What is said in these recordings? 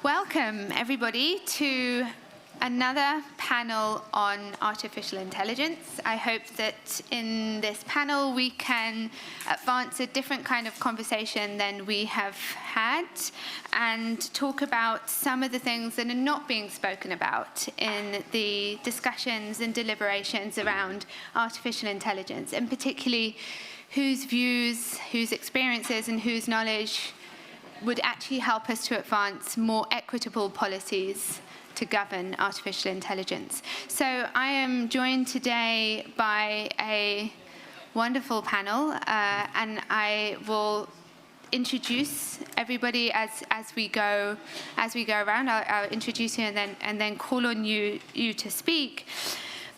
Welcome, everybody, to another panel on artificial intelligence. I hope that in this panel we can advance a different kind of conversation than we have had and talk about some of the things that are not being spoken about in the discussions and deliberations around artificial intelligence, and particularly whose views, whose experiences, and whose knowledge would actually help us to advance more equitable policies to govern artificial intelligence. So I am joined today by a wonderful panel, and I will introduce everybody as we go around. I'll introduce you and then call on you to speak.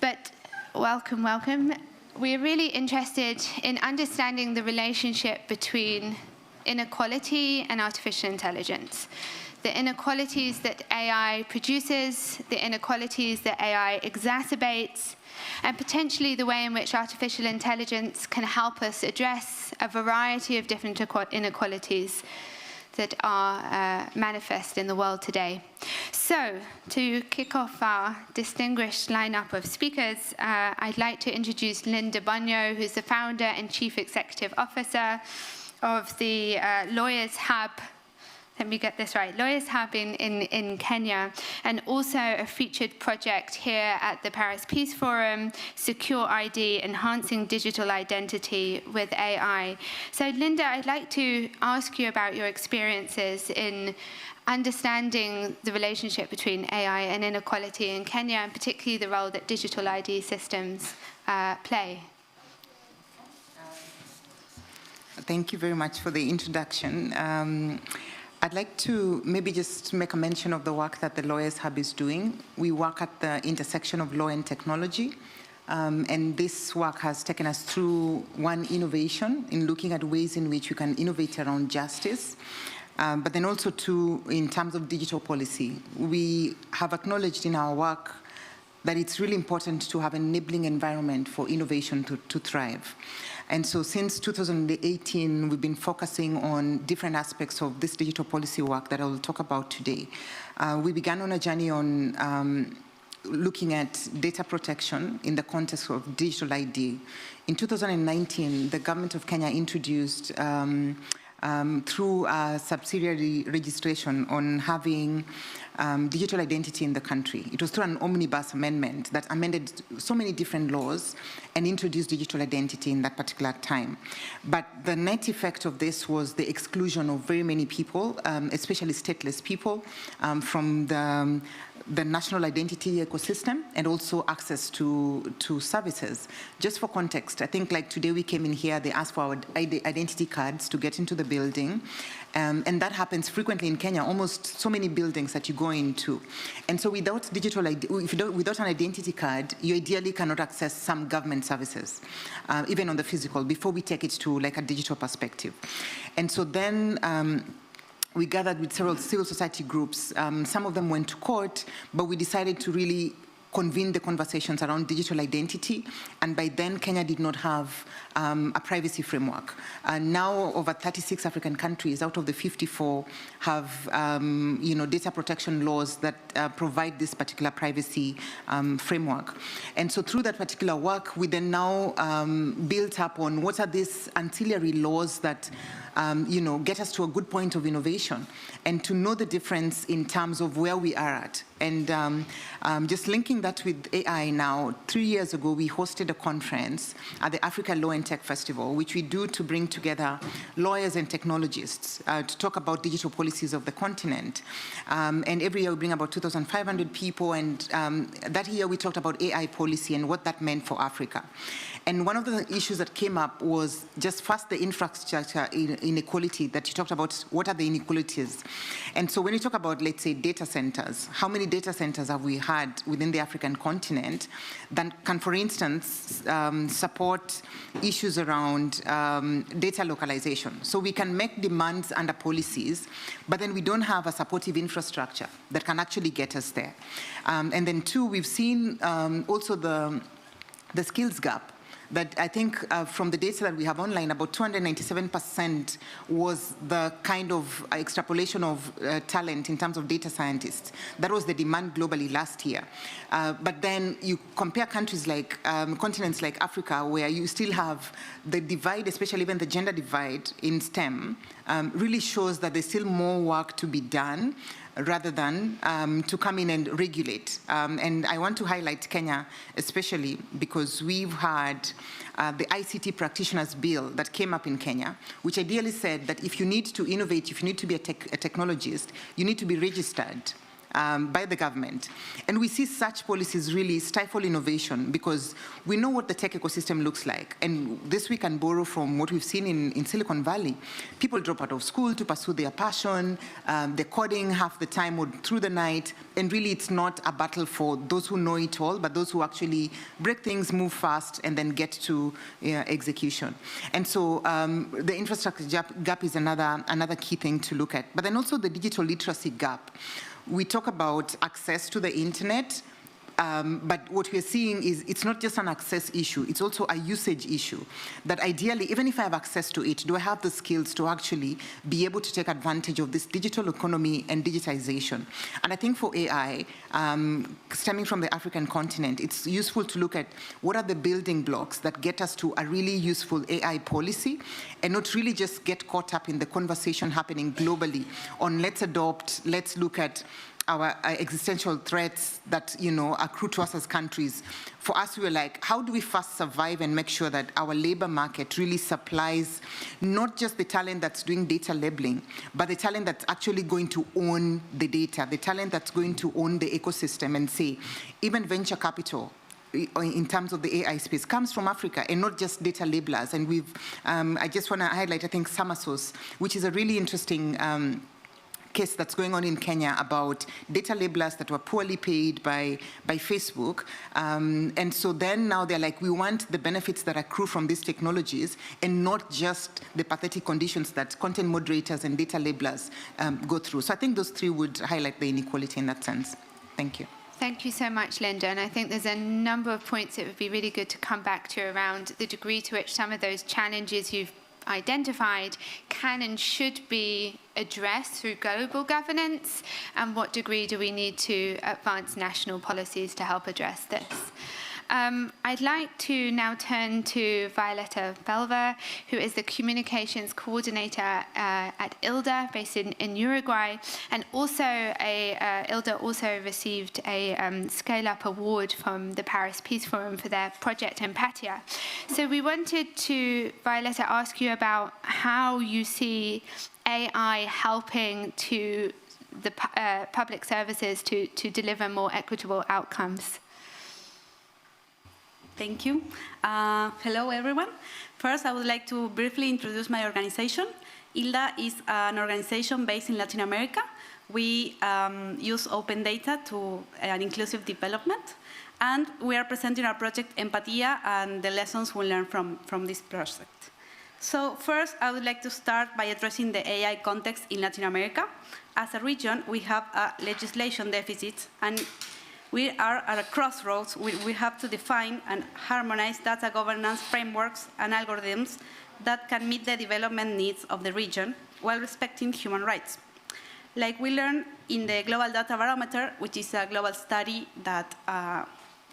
But welcome. We're really interested in understanding the relationship between inequality and artificial intelligence. The inequalities that AI produces, the inequalities that AI exacerbates, and potentially the way in which artificial intelligence can help us address a variety of different inequalities that are manifest in the world today. So, to kick off our distinguished lineup of speakers, I'd like to introduce Linda Bunyo, who's the founder and chief executive officer of the Lawyers Hub. Let me get this right, Lawyers Hub in Kenya, and also a featured project here at the Paris Peace Forum, Secure ID, Enhancing Digital Identity with AI. So Linda, I'd like to ask you about your experiences in understanding the relationship between AI and inequality in Kenya, and particularly the role that digital ID systems play. Thank you very much for the introduction. I'd like to maybe just make a mention of the work that the Lawyers Hub is doing. We work at the intersection of law and technology, and this work has taken us through one innovation in looking at ways in which we can innovate around justice, but then also two, in terms of digital policy. We have acknowledged in our work that it's really important to have an enabling environment for innovation to thrive. And so since 2018, we've been focusing on different aspects of this digital policy work that I will talk about today. We began on a journey on looking at data protection in the context of digital ID. In 2019, the government of Kenya introduced through a subsidiary registration on having digital identity in the country. It was through an omnibus amendment that amended so many different laws and introduced digital identity in that particular time. But the net effect of this was the exclusion of very many people, especially stateless people, from the national identity ecosystem, and also access to services. Just for context, I think like today we came in here, they asked for our identity cards to get into the building. And that happens frequently in Kenya, almost so many buildings that you go into. And so without digital ID, without an identity card, you ideally cannot access some government services, even on the physical, before we take it to like a digital perspective. And so then we gathered with several civil society groups. Some of them went to court, but we decided to really convene the conversations around digital identity, and by then Kenya did not have a privacy framework. And now over 36 African countries out of the 54 have data protection laws that provide this particular privacy framework. And so through that particular work, we then now built up on what are these ancillary laws that get us to a good point of innovation, and to know the difference in terms of where we are at. And just linking that with AI now, 3 years ago, we hosted a conference at the Africa Law and Tech Festival, which we do to bring together lawyers and technologists to talk about digital policies of the continent. And every year we bring about 2,500 people, and that year we talked about AI policy and what that meant for Africa. And one of the issues that came up was just first the infrastructure inequality that you talked about. What are the inequalities? And so when you talk about, let's say, data centers, how many data centers have we had within the African continent that can, for instance, support issues around data localization? So we can make demands under policies, but then we don't have a supportive infrastructure that can actually get us there. And then two, we've seen also the skills gap that I think from the data that we have online, about 297% was the kind of extrapolation of talent in terms of data scientists. That was the demand globally last year. But then you compare countries like, continents like Africa, where you still have the divide, especially even the gender divide in STEM, really shows that there's still more work to be done rather than to come in and regulate. And I want to highlight Kenya especially because we've had the ICT practitioners bill that came up in Kenya, which ideally said that if you need to innovate, if you need to be a technologist, you need to be registered by the government. And we see such policies really stifle innovation because we know what the tech ecosystem looks like. And this we can borrow from what we've seen in Silicon Valley. People drop out of school to pursue their passion, they're coding half the time or through the night, and really it's not a battle for those who know it all, but those who actually break things, move fast, and then get to execution. And so the infrastructure gap is another key thing to look at. But then also the digital literacy gap. We talk about access to the internet, but what we're seeing is it's not just an access issue, it's also a usage issue. That ideally, even if I have access to it, do I have the skills to actually be able to take advantage of this digital economy and digitization? And I think for AI, stemming from the African continent, it's useful to look at what are the building blocks that get us to a really useful AI policy and not really just get caught up in the conversation happening globally on let's adopt, let's look at our existential threats that, accrue to us as countries. For us, we were like, how do we first survive and make sure that our labor market really supplies not just the talent that's doing data labeling, but the talent that's actually going to own the data, the talent that's going to own the ecosystem and say, even venture capital, in terms of the AI space, comes from Africa and not just data labelers. And I just want to highlight, I think, Samasos, which is a really interesting case that's going on in Kenya about data labelers that were poorly paid by Facebook. And so then now they're like, we want the benefits that accrue from these technologies and not just the pathetic conditions that content moderators and data labelers go through. So I think those three would highlight the inequality in that sense. Thank you. Thank you so much, Linda. And I think there's a number of points that would be really good to come back to around the degree to which some of those challenges you've identified can and should be addressed through global governance, and what degree do we need to advance national policies to help address this. I'd like to now turn to Violeta Belver, who is the Communications Coordinator at ILDA, based in Uruguay, and also ILDA also received a Scale Up Award from the Paris Peace Forum for their project Empatia. So we wanted to, Violeta, ask you about how you see AI helping to the public services to deliver more equitable outcomes. Thank you. Hello, everyone. First, I would like to briefly introduce my organization. ILDA is an organization based in Latin America. We use open data to an inclusive development, and we are presenting our project Empatia and the lessons we learned from this project. So first, I would like to start by addressing the AI context in Latin America. As a region, we have a legislation deficit, and we are at a crossroads. We have to define and harmonize data governance frameworks and algorithms that can meet the development needs of the region while respecting human rights. Like we learned in the Global Data Barometer, which is a global study that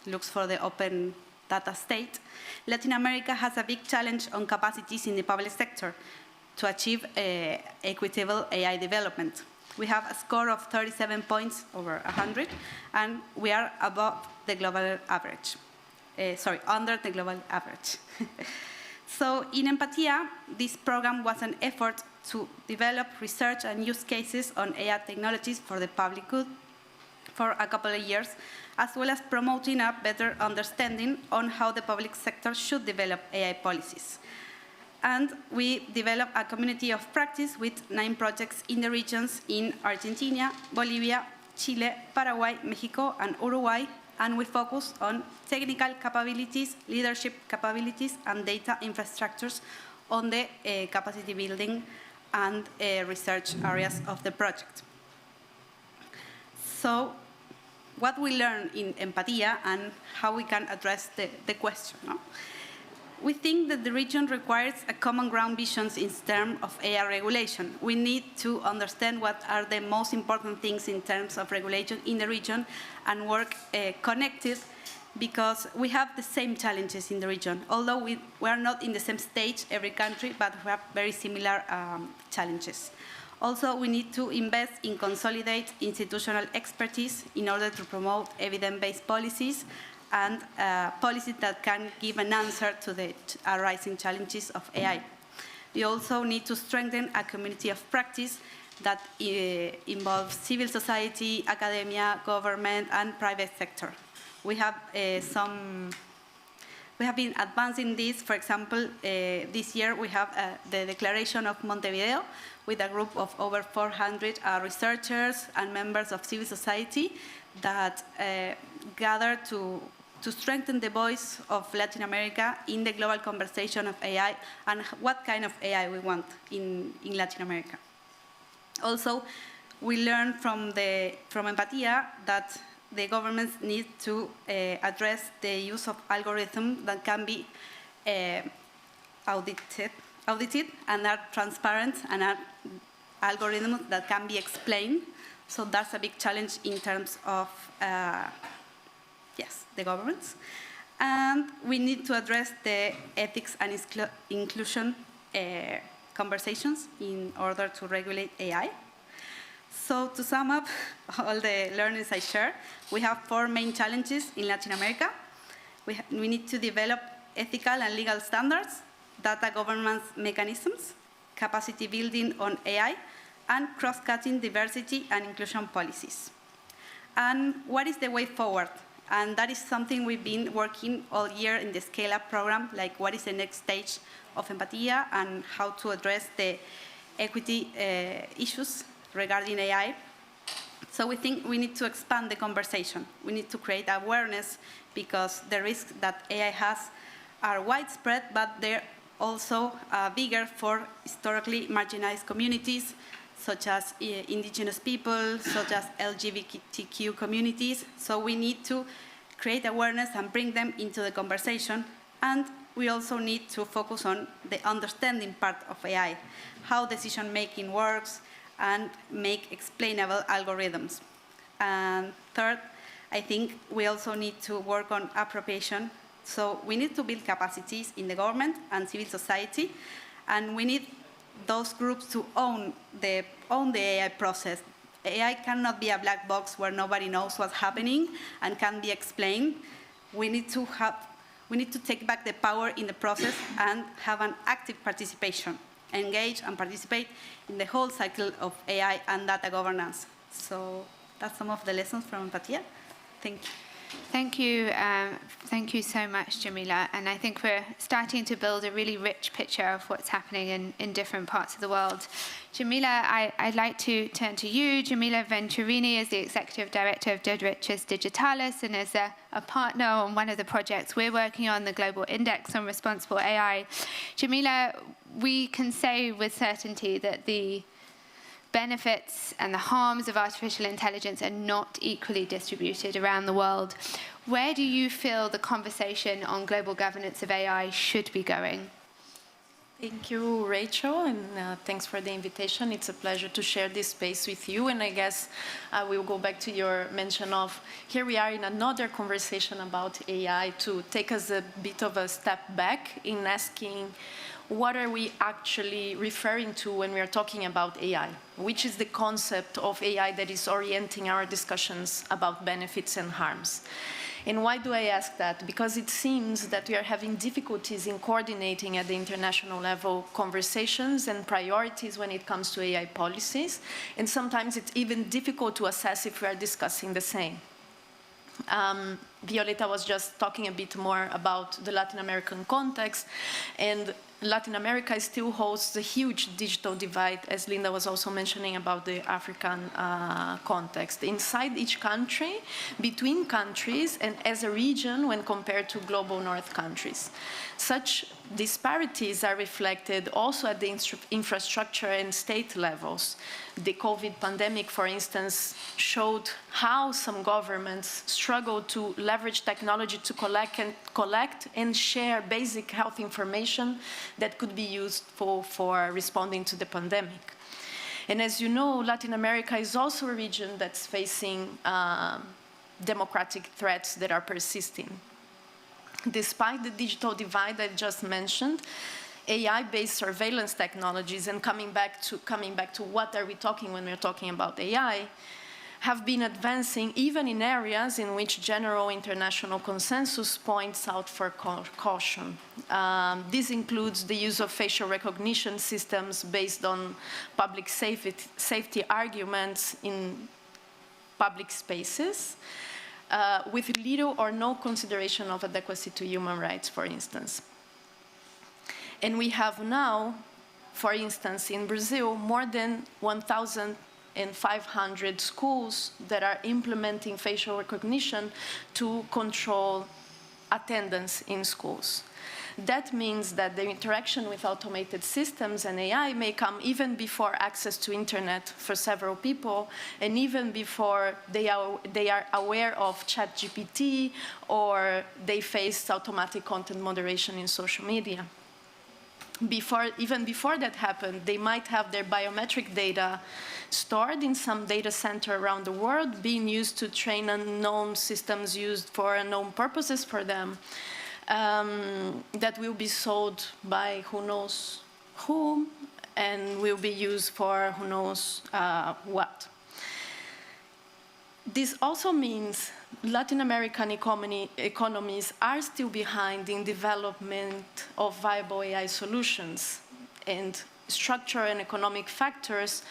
looks for the open data state, Latin America has a big challenge on capacities in the public sector to achieve equitable AI development. We have a score of 37 points over 100, and we are above the global average. Under the global average. So in Empatia, this program was an effort to develop research and use cases on AI technologies for the public good for a couple of years, as well as promoting a better understanding on how the public sector should develop AI policies. And we developed a community of practice with 9 projects in the regions in Argentina, Bolivia, Chile, Paraguay, Mexico, and Uruguay. And we focus on technical capabilities, leadership capabilities, and data infrastructures on the capacity building and research areas of the project. So what we learn in Empatia and how we can address the question. No? we think that the region requires a common ground vision in terms of AI regulation. We need to understand what are the most important things in terms of regulation in the region and work connected, because we have the same challenges in the region. Although we are not in the same stage, every country, but we have very similar challenges. Also, we need to invest in consolidate institutional expertise in order to promote evidence-based policies and policies that can give an answer to the arising challenges of AI. We also need to strengthen a community of practice that involves civil society, academia, government, and private sector. We have been advancing this. For example, this year we have the Declaration of Montevideo with a group of over 400 researchers and members of civil society that gather to strengthen the voice of Latin America in the global conversation of AI and what kind of AI we want in Latin America. Also, we learned from Empatia that the governments need to address the use of algorithms that can be audited and are transparent and are algorithms that can be explained. So that's a big challenge in terms of, the governments. And we need to address the ethics and inclusion conversations in order to regulate AI. So to sum up all the learnings I shared, we have 4 main challenges in Latin America. We need to develop ethical and legal standards, data governance mechanisms, capacity building on AI, and cross-cutting diversity and inclusion policies. And what is the way forward? And that is something we've been working all year in the Scale-Up program, like what is the next stage of Empatia and how to address the equity issues regarding AI. So we think we need to expand the conversation. We need to create awareness because the risks that AI has are widespread, but they're also bigger for historically marginalized communities, such as indigenous people, such as LGBTQ communities. So we need to create awareness and bring them into the conversation. And we also need to focus on the understanding part of AI, how decision-making works, and make explainable algorithms. And third, I think we also need to work on appropriation. So we need to build capacities in the government and civil society, and we need those groups to own the AI process. AI cannot be a black box where nobody knows what's happening and can be explained. We need to take back the power in the process and have an active participation, engage and participate in the whole cycle of AI and data governance. So that's some of the lessons from Empatia. Thank you. Thank you. Thank you so much, Jamila. And I think we're starting to build a really rich picture of what's happening in different parts of the world. Jamila, I'd like to turn to you. Jamila Venturini is the Executive Director of Derechos Digitales and is a partner on one of the projects we're working on, the Global Index on Responsible AI. Jamila, we can say with certainty that the benefits and the harms of artificial intelligence are not equally distributed around the world. Where do you feel the conversation on global governance of AI should be going? Thank you, Rachel, and thanks for the invitation. It's a pleasure to share this space with you. And I guess I will go back to your mention of here we are in another conversation about AI to take us a bit of a step back in asking what are we actually referring to when we are talking about AI? Which is the concept of AI that is orienting our discussions about benefits and harms? And why do I ask that? Because it seems that we are having difficulties in coordinating at the international level conversations and priorities when it comes to AI policies. And sometimes it's even difficult to assess if we are discussing the same. Violeta was just talking a bit more about the Latin American context, and Latin America still hosts a huge digital divide, as Linda was also mentioning about the African context. Inside each country, between countries, and as a region when compared to global north countries. Such disparities are reflected also at the infrastructure and state levels. The COVID pandemic, for instance, showed how some governments struggle to leverage technology to collect and share basic health information that could be used for responding to the pandemic. And as you know, Latin America is also a region that's facing democratic threats that are persisting. Despite the digital divide I just mentioned, AI-based surveillance technologies, and coming back to what are we talking when we're talking about AI, have been advancing even in areas in which general international consensus points out for caution. This includes the use of facial recognition systems based on public safety arguments in public spaces, with little or no consideration of adequacy to human rights, for instance. And we have now, for instance, in Brazil, more than 1,500 schools that are implementing facial recognition to control attendance in schools. That means that the interaction with automated systems and AI may come even before access to internet for several people, and even before they are aware of ChatGPT or they face automatic content moderation in social media. Even before that happened, they might have their biometric data stored in some data center around the world, being used to train unknown systems used for unknown purposes for them, that will be sold by who knows whom and will be used for who knows what. This also means Latin American economies are still behind in development of viable AI solutions, and structural and economic factors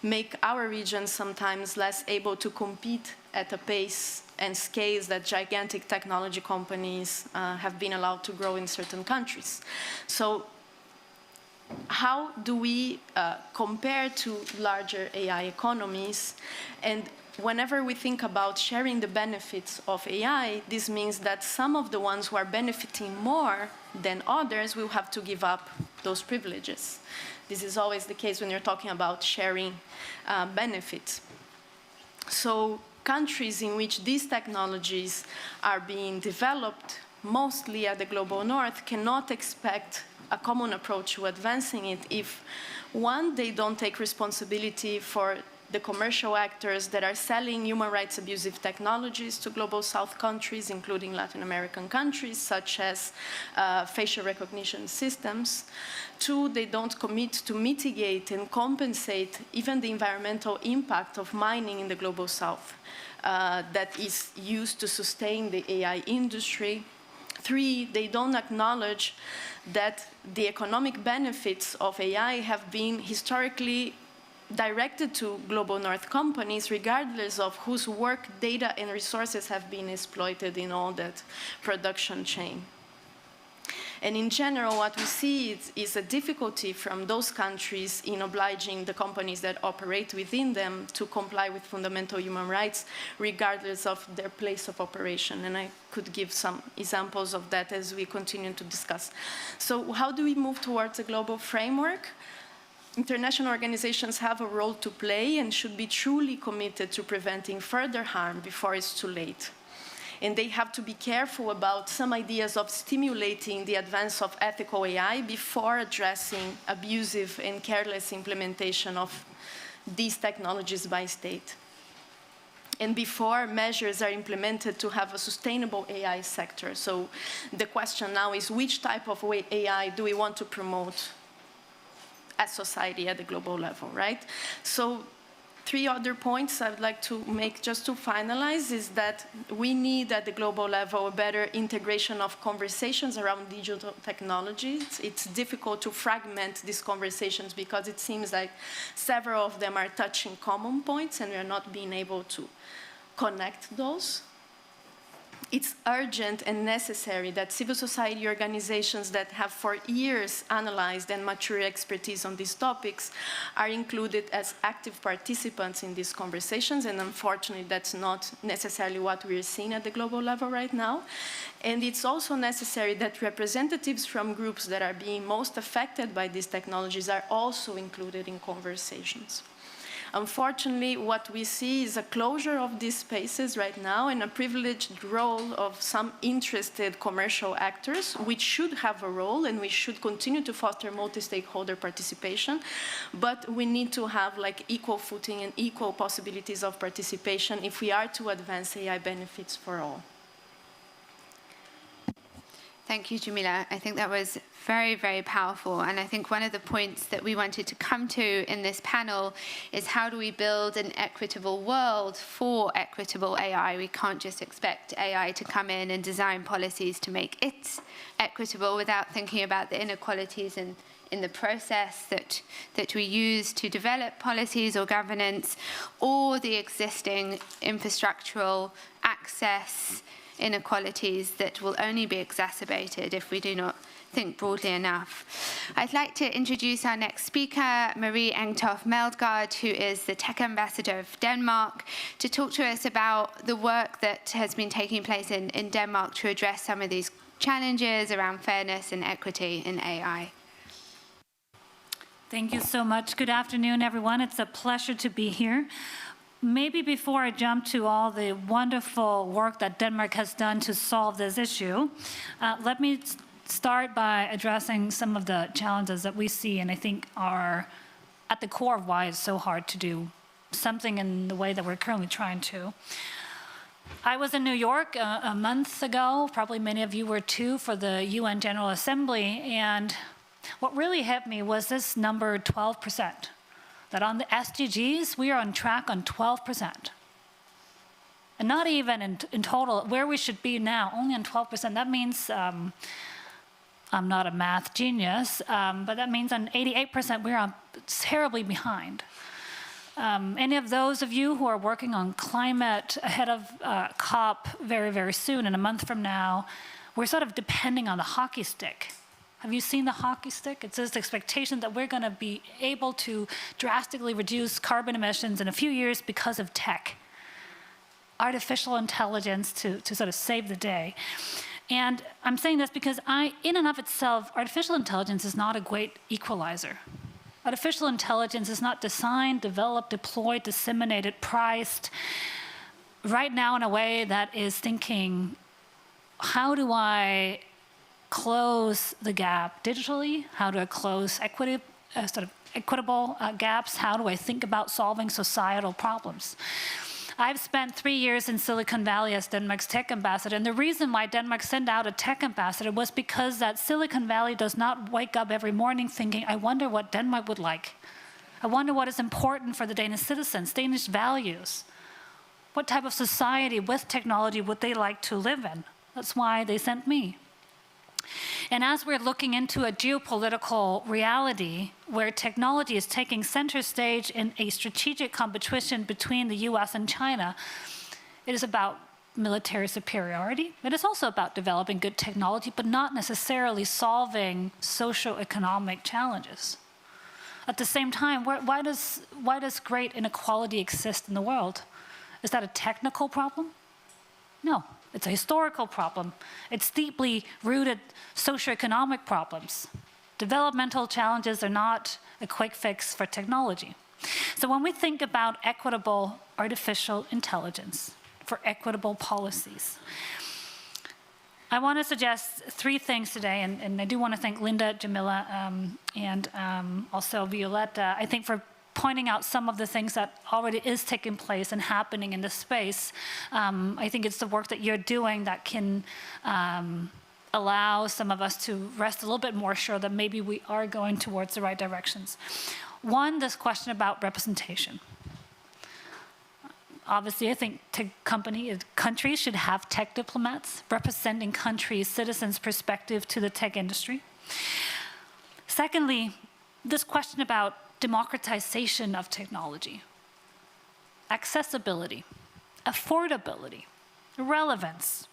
make our region sometimes less able to compete at a pace and scales that gigantic technology companies have been allowed to grow in certain countries. So how do we compare to larger AI economies? And whenever we think about sharing the benefits of AI, this means that some of the ones who are benefiting more than others will have to give up those privileges. This is always the case when you're talking about sharing benefits. So countries in which these technologies are being developed, mostly at the global north, cannot expect a common approach to advancing it if, one, they don't take responsibility for the commercial actors that are selling human rights abusive technologies to global south countries, including Latin American countries, such as facial recognition systems. Two, they don't commit to mitigate and compensate even the environmental impact of mining in the global south that is used to sustain the AI industry. Three, they don't acknowledge that the economic benefits of AI have been historically directed to global north companies, regardless of whose work, data, and resources have been exploited in all that production chain. And in general, what we see is a difficulty from those countries in obliging the companies that operate within them to comply with fundamental human rights, regardless of their place of operation. And I could give some examples of that as we continue to discuss. So how do we move towards a global framework? International organizations have a role to play and should be truly committed to preventing further harm before it's too late. And they have to be careful about some ideas of stimulating the advance of ethical AI before addressing abusive and careless implementation of these technologies by state. And before measures are implemented to have a sustainable AI sector. So the question now is, which type of AI do we want to promote as society at the global level, right? So three other points I'd like to make just to finalize is that we need at the global level a better integration of conversations around digital technologies. It's difficult to fragment these conversations because it seems like several of them are touching common points and we're not being able to connect those. it's urgent and necessary that civil society organizations that have for years analyzed and matured expertise on these topics are included as active participants in these conversations, and unfortunately that's not necessarily what we're seeing at the global level right now. And it's also necessary that representatives from groups that are being most affected by these technologies are also included in conversations. Unfortunately, what we see is a closure of these spaces right now and a privileged role of some interested commercial actors, which should have a role, and we should continue to foster multi-stakeholder participation, but we need to have like equal footing and equal possibilities of participation if we are to advance AI benefits for all. Thank you, Jamila. I think that was very, very powerful. And I think one of the points that we wanted to come to in this panel is how do we build an equitable world for equitable AI? We can't just expect AI to come in and design policies to make it equitable without thinking about the inequalities in the process that we use to develop policies or governance, or the existing infrastructural access inequalities that will only be exacerbated if we do not think broadly enough. I'd like to introduce our next speaker, Marie Engtoft Meldgaard, who is the Tech Ambassador of Denmark, to talk to us about the work that has been taking place in Denmark to address some of these challenges around fairness and equity in AI. Thank you so much. Good afternoon, everyone. It's a pleasure to be here. Maybe before I jump to all the wonderful work that Denmark has done to solve this issue, let me start by addressing some of the challenges that we see and I think are at the core of why it's so hard to do something in the way that we're currently trying to. I was in New York a month ago, probably many of you were too, for the UN General Assembly, and what really hit me was this number 12%. That on the SDGs, we are on track on 12%. And not even in total, where we should be now, only on 12%. That means, I'm not a math genius, but that means on 88%, we're on terribly behind. Any of those of you who are working on climate ahead of COP very, very soon, in a month from now, we're sort of depending on the hockey stick. Have you seen the hockey stick? It's this expectation that we're going to be able to drastically reduce carbon emissions in a few years because of tech, artificial intelligence to sort of save the day. And I'm saying this because in and of itself, artificial intelligence is not a great equalizer. Artificial intelligence is not designed, developed, deployed, disseminated, priced right now in a way that is thinking, how do I close the gap digitally? How do I close equitable gaps? How do I think about solving societal problems? I've spent 3 years in Silicon Valley as Denmark's tech ambassador, and the reason why Denmark sent out a tech ambassador was because that Silicon Valley does not wake up every morning thinking, I wonder what Denmark would like. I wonder what is important for the Danish citizens, Danish values. What type of society with technology would they like to live in? That's why they sent me. And as we're looking into a geopolitical reality where technology is taking center stage in a strategic competition between the US and China, it is about military superiority. It is also about developing good technology, but not necessarily solving socioeconomic challenges. At the same time, why does great inequality exist in the world? Is that a technical problem? No. It's a historical problem. It's deeply rooted socioeconomic problems. Developmental challenges are not a quick fix for technology. So when we think about equitable artificial intelligence for equitable policies, I want to suggest 3 things today, and I do want to thank Linda, Jamila, and also Violetta, I think, for pointing out some of the things that already is taking place and happening in this space. I think it's the work that you're doing that can allow some of us to rest a little bit more sure that maybe we are going towards the right directions. One, this question about representation. Obviously, I think countries should have tech diplomats representing countries' citizens' perspective to the tech industry. Secondly, this question about democratization of technology, accessibility, affordability, relevance,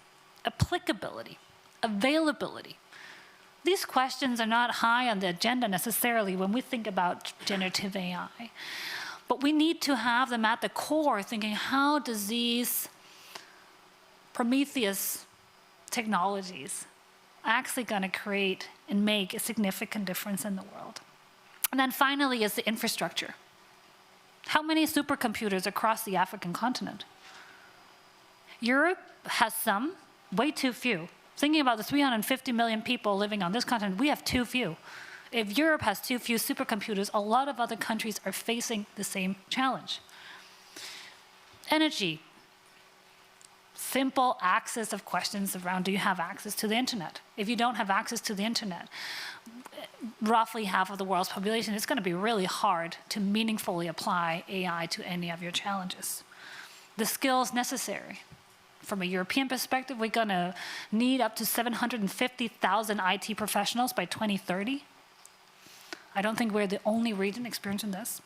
applicability, availability. These questions are not high on the agenda necessarily when we think about generative AI, but we need to have them at the core, thinking how does these Prometheus technologies actually going to create and make a significant difference in the world. And then finally is the infrastructure. How many supercomputers across the African continent? Europe has some, way too few. Thinking about the 350 million people living on this continent, we have too few. If Europe has too few supercomputers, a lot of other countries are facing the same challenge. Energy. Simple access of questions around, do you have access to the internet? If you don't have access to the internet, roughly half of the world's population, it's going to be really hard to meaningfully apply AI to any of your challenges. The skills necessary. From a European perspective, we're going to need up to 750,000 IT professionals by 2030. I don't think we're the only region experiencing this.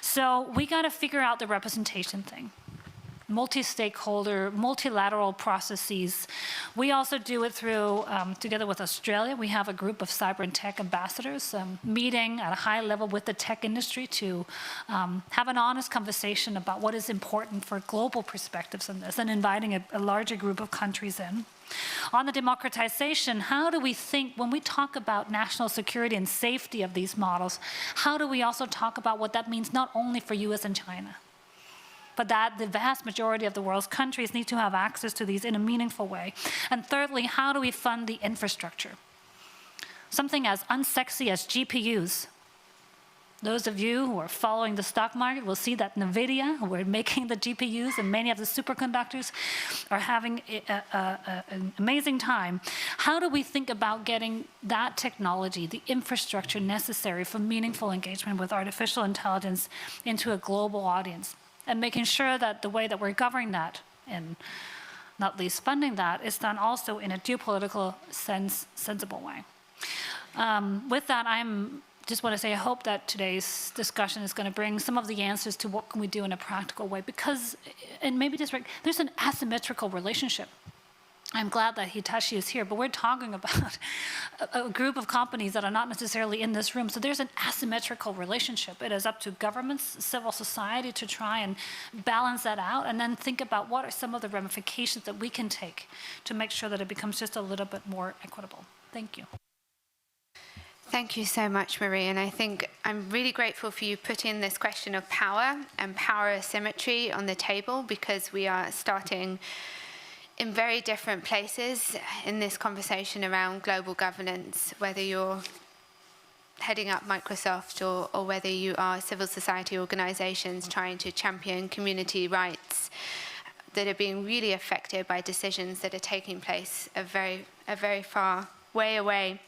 So we got to figure out the representation thing. Multi-stakeholder, multilateral processes. We also do it through, together with Australia, we have a group of cyber and tech ambassadors meeting at a high level with the tech industry to have an honest conversation about what is important for global perspectives on this and inviting a larger group of countries in. On the democratization, how do we think, when we talk about national security and safety of these models, how do we also talk about what that means not only for US and China, but that the vast majority of the world's countries need to have access to these in a meaningful way. And thirdly, how do we fund the infrastructure? Something as unsexy as GPUs. Those of you who are following the stock market will see that NVIDIA, who are making the GPUs and many of the superconductors, are having an amazing time. How do we think about getting that technology, the infrastructure necessary for meaningful engagement with artificial intelligence into a global audience? And making sure that the way that we're governing that, and not least funding that, is done also in a geopolitical sensible way. With that, just want to say I hope that today's discussion is going to bring some of the answers to what can we do in a practical way, because, and maybe just there's an asymmetrical relationship. I'm glad that Hitachi is here, but we're talking about a group of companies that are not necessarily in this room. So there's an asymmetrical relationship. It is up to governments, civil society to try and balance that out and then think about what are some of the ramifications that we can take to make sure that it becomes just a little bit more equitable. Thank you. Thank you so much, Marie. And I think I'm really grateful for you putting this question of power and power asymmetry on the table, because we are starting in very different places in this conversation around global governance, whether you're heading up Microsoft or whether you are civil society organizations trying to champion community rights that are being really affected by decisions that are taking place a very far way away.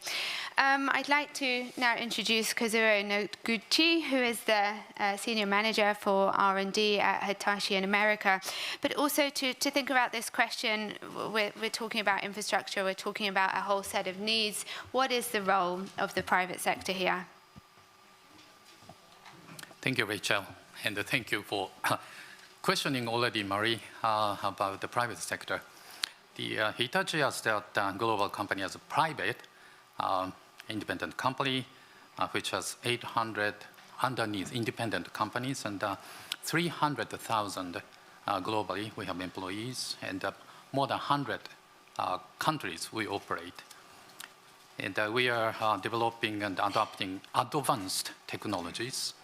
I'd like to now introduce Kazuo Noguchi, who is the Senior Manager for R&D at Hitachi in America. But also to think about this question, we're talking about infrastructure, we're talking about a whole set of needs. What is the role of the private sector here? Thank you, Rachel. And thank you for questioning already, Marie, about the private sector. The Hitachi as that global company as a private independent company, which has 800 underneath independent companies and 300,000 globally. We have employees and more than 100 countries we operate. And we are developing and adopting advanced technologies.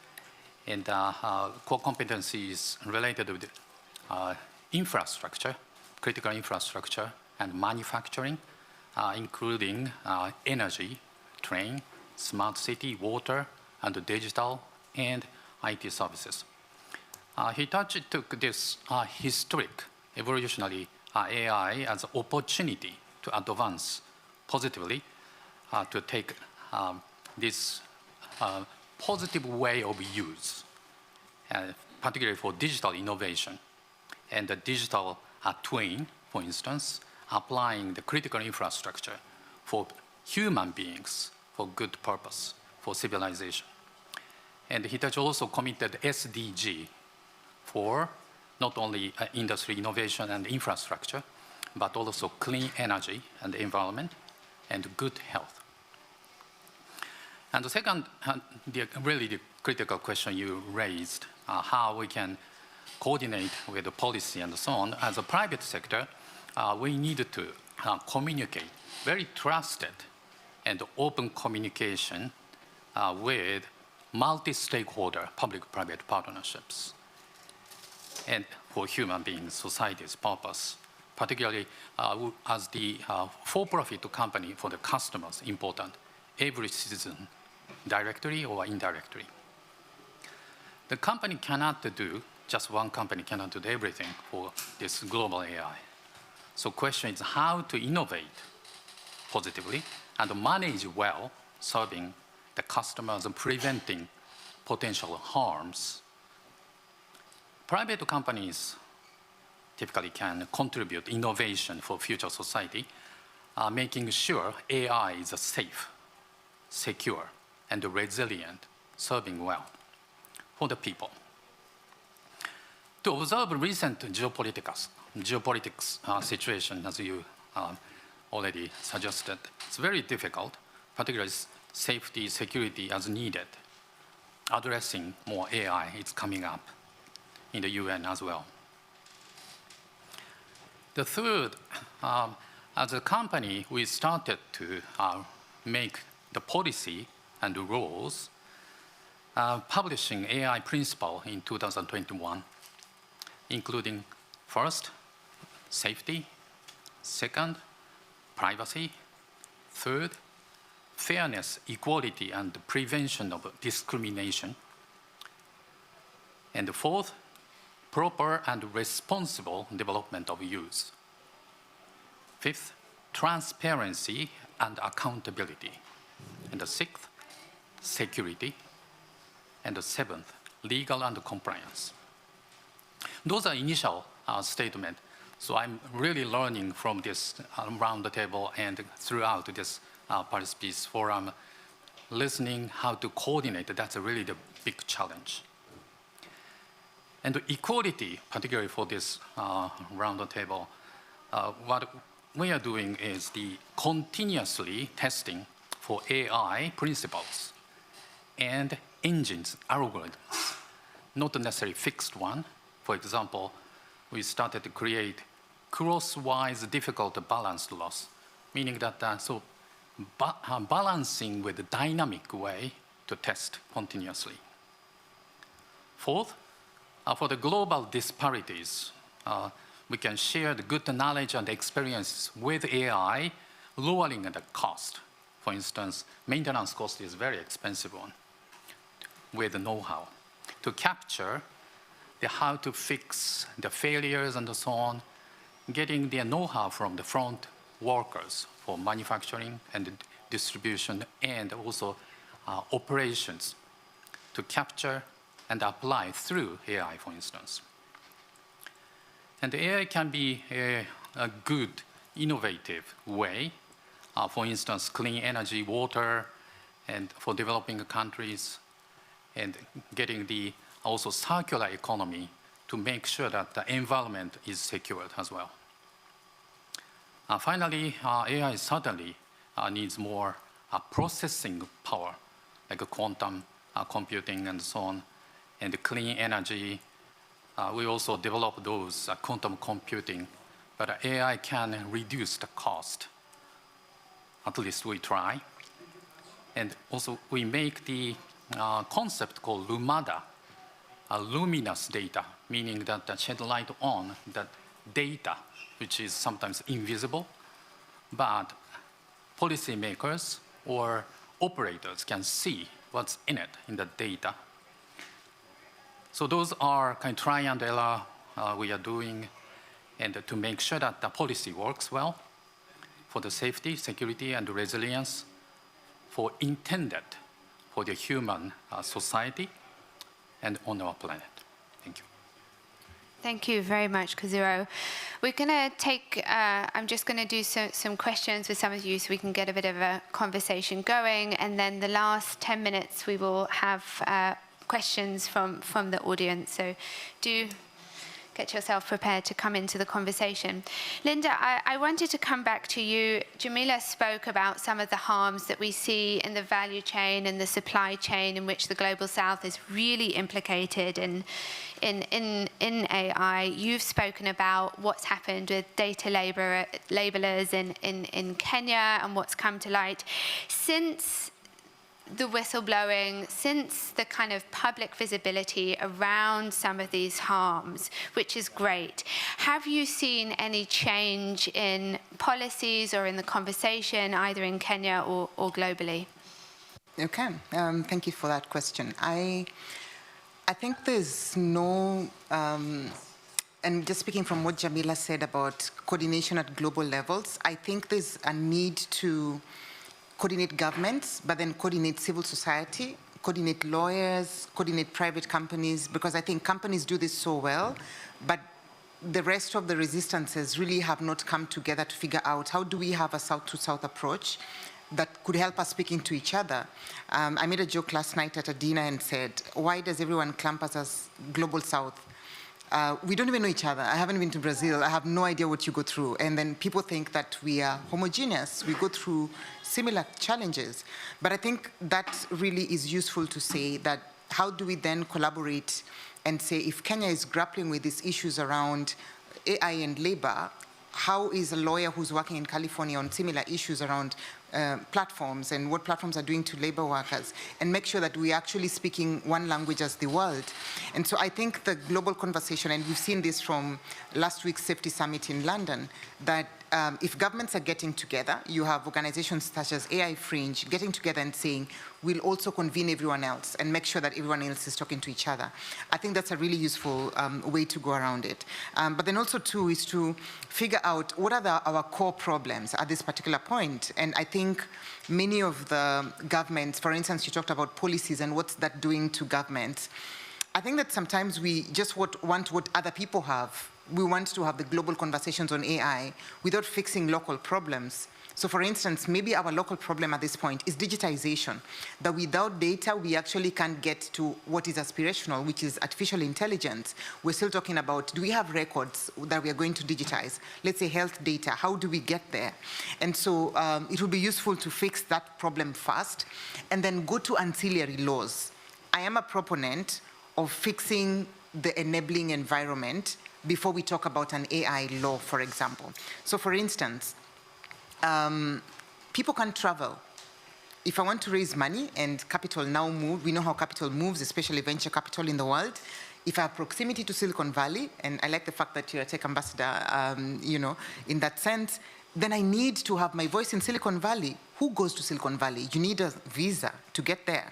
And core competencies related with infrastructure, critical infrastructure, and manufacturing, including energy, train, smart city, water, and digital, and IT services. Hitachi took this historic evolutionary AI as an opportunity to advance positively, to take this positive way of use, particularly for digital innovation and the digital twin, for instance, applying the critical infrastructure for human beings for good purpose, for civilization. And Hitachi also committed SDG for not only industry innovation and infrastructure, but also clean energy and environment and good health. And the second, really the critical question you raised, how we can coordinate with the policy and so on. As a private sector, we need to communicate very trusted and open communication with multi-stakeholder public-private partnerships and for human beings, society's purpose, particularly as the for-profit company for the customers, important, every citizen, directly or indirectly. The company cannot do, just one company cannot do everything for this global AI. So question is how to innovate positively and manage well, serving the customers and preventing potential harms. Private companies typically can contribute innovation for future society, making sure AI is safe, secure, and resilient, serving well for the people. To observe recent geopolitics situation, as you already suggested, it's very difficult, particularly safety, security as needed. Addressing more AI is coming up in the UN as well. The third, as a company, we started to make the policy and the rules, publishing AI principle in 2021, including first, safety, second, privacy, third, fairness, equality, and prevention of discrimination, and the fourth, proper and responsible development of use. Fifth, transparency and accountability. And the sixth, security. And the seventh, legal and compliance. Those are initial statements. So I'm really learning from this around the table and throughout this Paris Peace Forum, listening how to coordinate. That's really the big challenge. And the equality, particularly for this round the table, what we are doing is the continuously testing for AI principles and engines, algorithms, not necessarily fixed one. For example, we started to create crosswise difficult balanced loss, meaning that balancing with a dynamic way to test continuously. Fourth, for the global disparities, we can share the good knowledge and experience with AI, lowering the cost. For instance, maintenance cost is a very expensive one with the know-how. To capture how to fix the failures and so on, getting the know-how from the front workers for manufacturing and distribution and also operations to capture and apply through AI, for instance. And the AI can be a good, innovative way, for instance, clean energy, water, and for developing countries, and getting the also circular economy to make sure that the environment is secured as well. Finally, AI certainly needs more processing power, like quantum computing and so on, and clean energy. We also develop those quantum computing, but AI can reduce the cost. At least we try. And also we make the concept called Lumada, luminous data, meaning that shed light on that data, which is sometimes invisible, but policymakers or operators can see what's in it, in the data. So those are kind of try and error we are doing, and to make sure that the policy works well for the safety, security, and resilience for intended for the human society and on our planet. Thank you. Thank you very much, Kazuo. We're going to take, I'm just going to do some questions with some of you so we can get a bit of a conversation going. And then the last 10 minutes, we will have questions from the audience. So do get yourself prepared to come into the conversation. Linda, I wanted to come back to you. Jamila spoke about some of the harms that we see in the value chain and the supply chain in which the Global South is really implicated in AI. You've spoken about what's happened with data labelers in Kenya and what's come to light. Since the whistleblowing, since the kind of public visibility around some of these harms, which is great, have you seen any change in policies or in the conversation, either in Kenya or globally? Okay, thank you for that question. I think there's no, and just speaking from what Jamila said about coordination at global levels, I think there's a need to coordinate governments, but then coordinate civil society, coordinate lawyers, coordinate private companies, because I think companies do this so well, but the rest of the resistances really have not come together to figure out how do we have a South-to-South approach that could help us speaking to each other. I made a joke last night at a dinner and said, why does everyone clump us as Global South? We don't even know each other. I haven't been to Brazil. I have no idea what you go through. And then people think that we are homogeneous. We go through similar challenges. But I think that really is useful to say that how do we then collaborate and say if Kenya is grappling with these issues around AI and labor, how is a lawyer who's working in California on similar issues around platforms and what platforms are doing to labor workers, and make sure that we're actually speaking one language as the world. And so I think the global conversation, and we've seen this from last week's Safety Summit in London, that if governments are getting together, you have organizations such as AI Fringe getting together and saying, we'll also convene everyone else and make sure that everyone else is talking to each other. I think that's a really useful way to go around it. But then also too is to figure out what are our core problems at this particular point. And I think many of the governments, for instance, you talked about policies and what's that doing to governments. I think that sometimes we just want what other people have. We want to have the global conversations on AI without fixing local problems. So for instance, maybe our local problem at this point is digitization, that without data, we actually can't get to what is aspirational, which is artificial intelligence. We're still talking about, do we have records that we are going to digitize? Let's say health data, how do we get there? And so it would be useful to fix that problem first and then go to ancillary laws. I am a proponent of fixing the enabling environment before we talk about an AI law, for example. So for instance, people can travel. If I want to raise money and capital now move, we know how capital moves, especially venture capital in the world. If I have proximity to Silicon Valley, and I like the fact that you're a tech ambassador, in that sense, then I need to have my voice in Silicon Valley. Who goes to Silicon Valley? You need a visa to get there.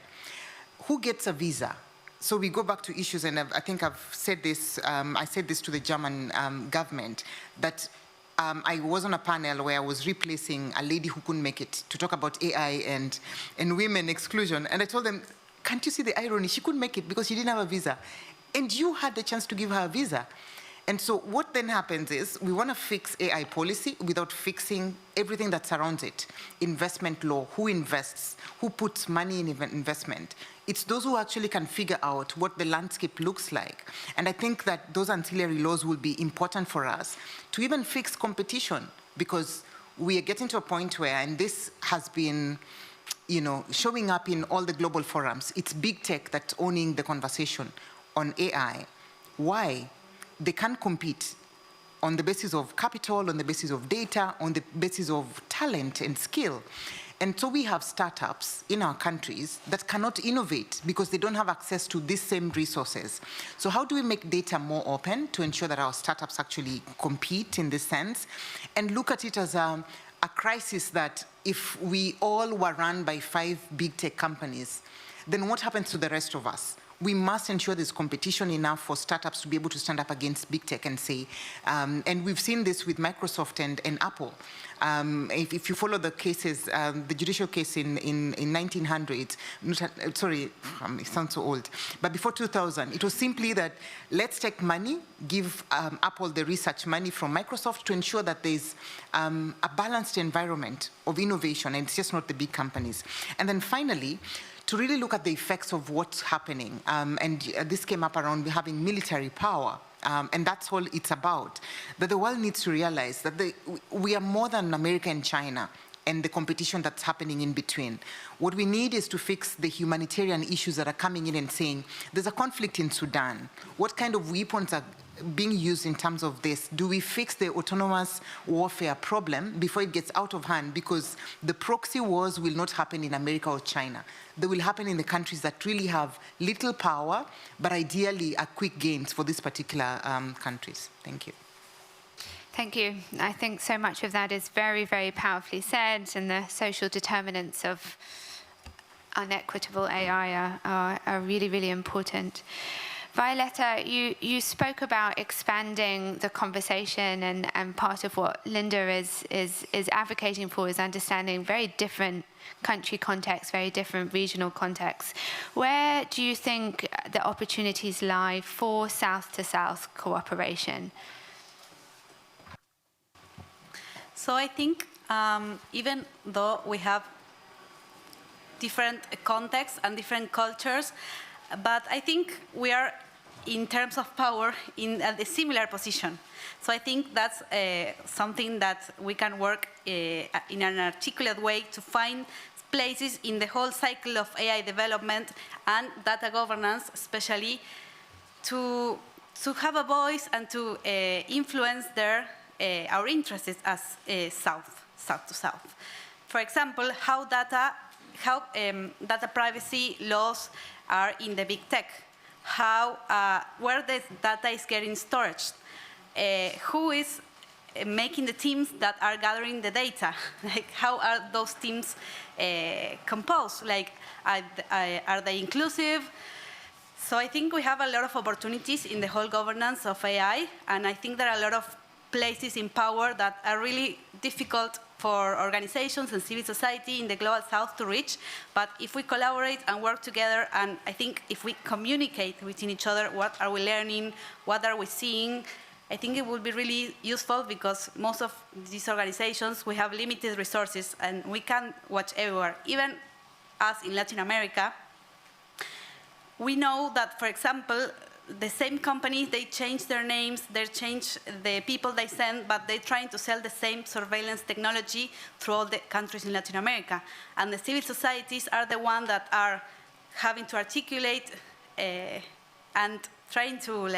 Who gets a visa? So we go back to issues, and I think I've said this, I said this to the German government, that I was on a panel where I was replacing a lady who couldn't make it to talk about AI and women exclusion. And I told them, can't you see the irony? She couldn't make it because she didn't have a visa. And you had the chance to give her a visa. And so what then happens is we want to fix AI policy without fixing everything that surrounds it. Investment law, who invests, who puts money in investment. It's those who actually can figure out what the landscape looks like. And I think that those ancillary laws will be important for us to even fix competition, because we are getting to a point where, and this has been showing up in all the global forums, it's big tech that's owning the conversation on AI. Why? They can't compete on the basis of capital, on the basis of data, on the basis of talent and skill. And so we have startups in our countries that cannot innovate because they don't have access to these same resources. So how do we make data more open to ensure that our startups actually compete in this sense, and look at it as a crisis that if we all were run by 5 big tech companies, then what happens to the rest of us? We must ensure there's competition enough for startups to be able to stand up against big tech and say, and we've seen this with Microsoft and Apple. If you follow the cases, the judicial case in 1900s, sorry, it sounds so old, but before 2000, it was simply that let's take money, give Apple the research money from Microsoft to ensure that there's a balanced environment of innovation, and it's just not the big companies. And then finally, to really look at the effects of what's happening. And this came up around having military power And that's all it's about. That the world needs to realize that we are more than America and China and the competition that's happening in between. What we need is to fix the humanitarian issues that are coming in and saying, there's a conflict in Sudan. What kind of weapons are being used in terms of this? Do we fix the autonomous warfare problem before it gets out of hand? Because the proxy wars will not happen in America or China. They will happen in the countries that really have little power, but ideally are quick gains for these particular countries. Thank you. Thank you. I think so much of that is very, very powerfully said, and the social determinants of unequitable AI are really, really important. Violetta, you spoke about expanding the conversation, and part of what Linda is advocating for is understanding very different country contexts, very different regional contexts. Where do you think the opportunities lie for South-to-South cooperation? So I think even though we have different contexts and different cultures, but I think we are, in terms of power, in a similar position. So I think that's something that we can work in an articulate way to find places in the whole cycle of AI development and data governance, especially to have a voice and to influence our interests as South-to-South. For example, how data privacy laws are in the big tech, where the data is getting stored, who is making the teams that are gathering the data, like how are those teams composed, like are they inclusive? So I think we have a lot of opportunities in the whole governance of AI, and I think there are a lot of places in power that are really difficult for organizations and civil society in the global south to reach. But if we collaborate and work together, and I think if we communicate within each other, what are we learning, what are we seeing, I think it would be really useful, because most of these organizations, we have limited resources and we can't watch everywhere. Even us in Latin America, we know that, for example, the same companies, they change their names, they change the people they send, but they're trying to sell the same surveillance technology through all the countries in Latin America. And the civil societies are the ones that are having to articulate and trying to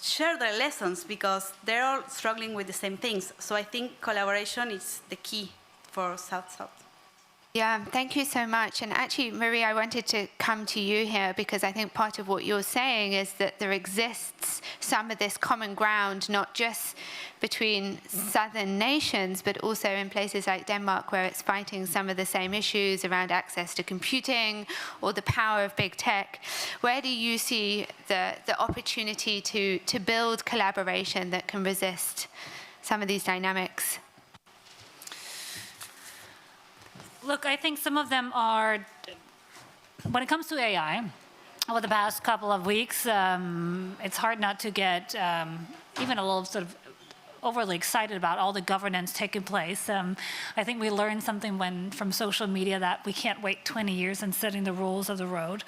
share their lessons, because they're all struggling with the same things. So I think collaboration is the key for South-South. Yeah, thank you so much. And actually, Marie, I wanted to come to you here, because I think part of what you're saying is that there exists some of this common ground, not just between southern nations, but also in places like Denmark, where it's fighting some of the same issues around access to computing or the power of big tech. Where do you see the opportunity to build collaboration that can resist some of these dynamics? Look, I think some of them are, when it comes to AI, over the past couple of weeks, it's hard not to get even a little sort of overly excited about all the governance taking place. I think we learned something from social media, that we can't wait 20 years in setting the rules of the road.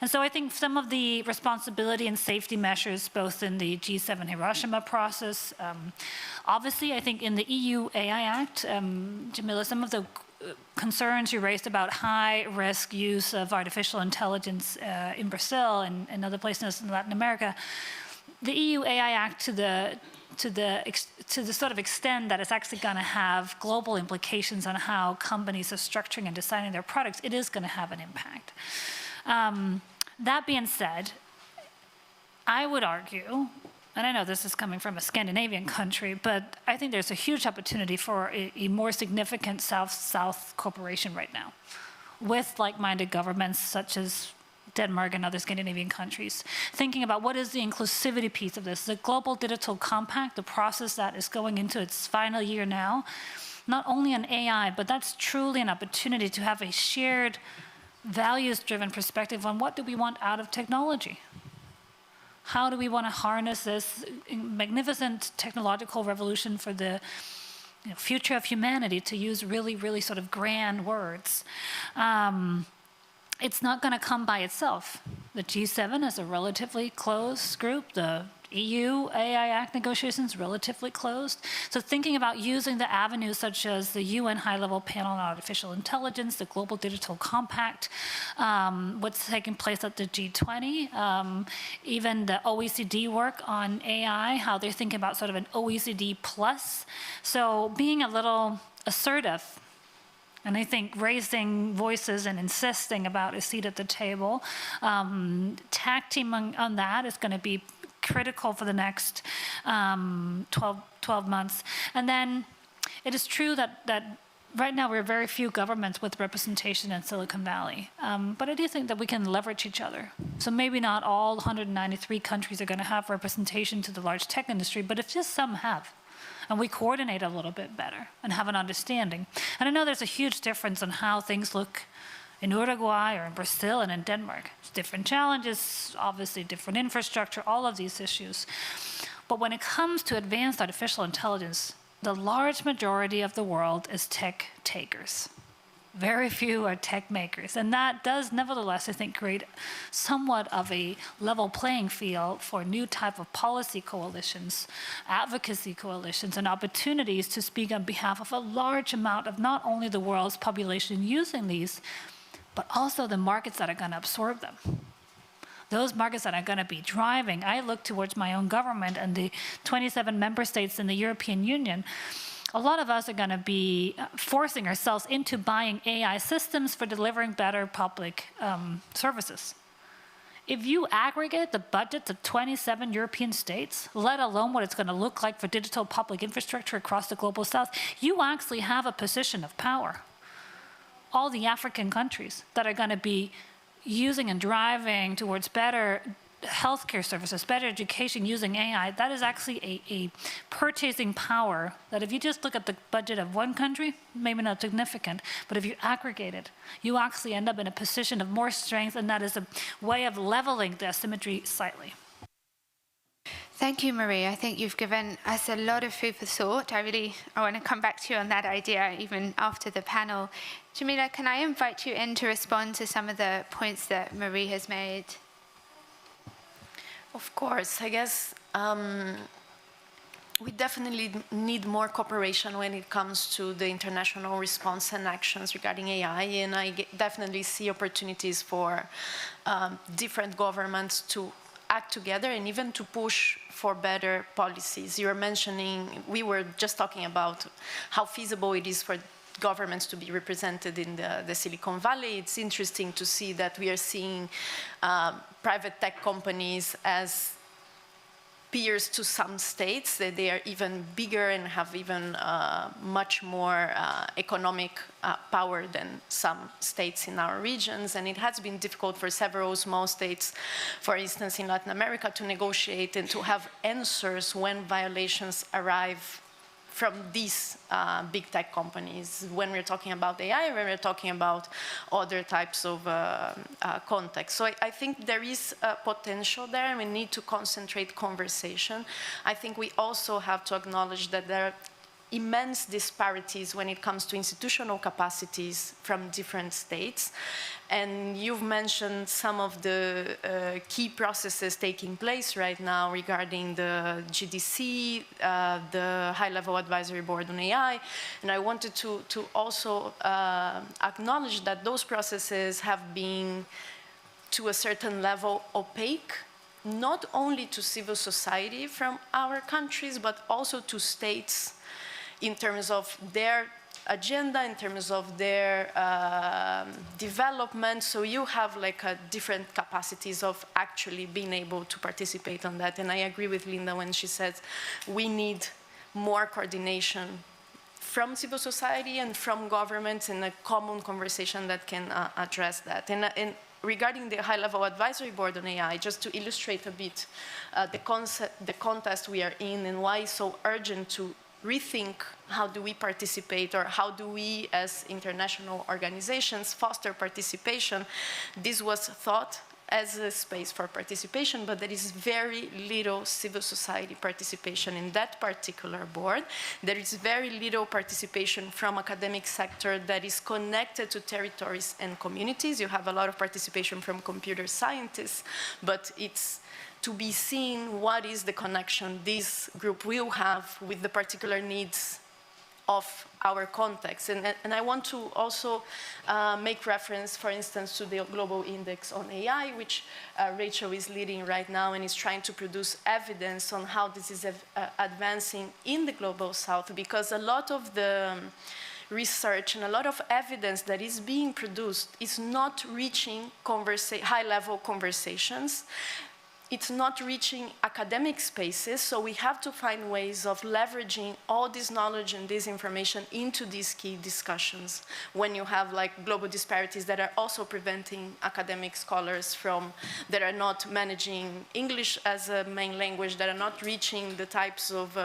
And so I think some of the responsibility and safety measures, both in the G7 Hiroshima process, obviously I think in the EU AI Act, Jamila, some of the concerns you raised about high-risk use of artificial intelligence in Brazil and other places in Latin America, the EU AI Act to the sort of extent that it's actually going to have global implications on how companies are structuring and designing their products, it is going to have an impact. That being said, I would argue, and I know this is coming from a Scandinavian country, but I think there's a huge opportunity for a more significant South-South cooperation right now with like-minded governments such as Denmark and other Scandinavian countries, thinking about what is the inclusivity piece of this. The Global Digital Compact, the process that is going into its final year now, not only on AI, but that's truly an opportunity to have a shared values-driven perspective on what do we want out of technology. How do we want to harness this magnificent technological revolution for the future of humanity, to use really, really sort of grand words? It's not going to come by itself. The G7 is a relatively close group. The EU AI Act negotiations relatively closed. So thinking about using the avenues such as the UN High-Level Panel on Artificial Intelligence, the Global Digital Compact, what's taking place at the G20, even the OECD work on AI, how they're thinking about sort of an OECD plus. So being a little assertive, and I think raising voices and insisting about a seat at the table, tag team on that is going to be critical for the next 12 months. And then it is true that right now we're very few governments with representation in Silicon Valley. But I do think that we can leverage each other. So maybe not all 193 countries are going to have representation to the large tech industry, but if just some have, and we coordinate a little bit better and have an understanding. And I know there's a huge difference on how things look in Uruguay or in Brazil and in Denmark. It's different challenges, obviously different infrastructure, all of these issues. But when it comes to advanced artificial intelligence, the large majority of the world is tech takers. Very few are tech makers. And that does nevertheless, I think, create somewhat of a level playing field for new type of policy coalitions, advocacy coalitions, and opportunities to speak on behalf of a large amount of not only the world's population using these, but also the markets that are going to absorb them. Those markets that are going to be driving. I look towards my own government and the 27 member states in the European Union. A lot of us are going to be forcing ourselves into buying AI systems for delivering better public services. If you aggregate the budgets of 27 European states, let alone what it's going to look like for digital public infrastructure across the global south, you actually have a position of power. All the African countries that are going to be using and driving towards better healthcare services, better education using AI, that is actually a purchasing power that if you just look at the budget of one country, maybe not significant, but if you aggregate it, you actually end up in a position of more strength, and that is a way of leveling the asymmetry slightly. Thank you, Marie. I think you've given us a lot of food for thought. I want to come back to you on that idea even after the panel. Jamila, can I invite you in to respond to some of the points that Marie has made? Of course, I guess we definitely need more cooperation when it comes to the international response and actions regarding AI, and I definitely see opportunities for different governments to act together and even to push for better policies. You were mentioning, we were just talking about how feasible it is for governments to be represented in the Silicon Valley. It's interesting to see that we are seeing private tech companies as peers to some states, that they are even bigger and have even much more economic power than some states in our regions. And it has been difficult for several small states, for instance, in Latin America, to negotiate and to have answers when violations arrive from these big tech companies, when we're talking about AI, when we're talking about other types of contexts. So I think there is potential there, and we need to concentrate conversation. I think we also have to acknowledge that there are immense disparities when it comes to institutional capacities from different states. And you've mentioned some of the key processes taking place right now regarding the GDC, the High-Level Advisory Board on AI. And I wanted to also acknowledge that those processes have been, to a certain level, opaque, not only to civil society from our countries, but also to states in terms of their agenda, in terms of their development. So you have like different capacities of actually being able to participate on that. And I agree with Linda when she says we need more coordination from civil society and from governments in a common conversation that can address that. And regarding the High-Level Advisory Board on AI, just to illustrate a bit the context we are in and why it's so urgent to rethink how do we participate, or how do we as international organizations foster participation. This was thought as a space for participation, but there is very little civil society participation in that particular board. There is very little participation from academic sector that is connected to territories and communities. You have a lot of participation from computer scientists, but it's to be seen what is the connection this group will have with the particular needs of our context. And I want to also make reference, for instance, to the Global Index on AI, which Rachel is leading right now and is trying to produce evidence on how this is advancing in the Global South, because a lot of the research and a lot of evidence that is being produced is not reaching high-level conversations. It's not reaching academic spaces, so we have to find ways of leveraging all this knowledge and this information into these key discussions when you have like global disparities that are also preventing academic scholars that are not managing English as a main language, that are not reaching the types of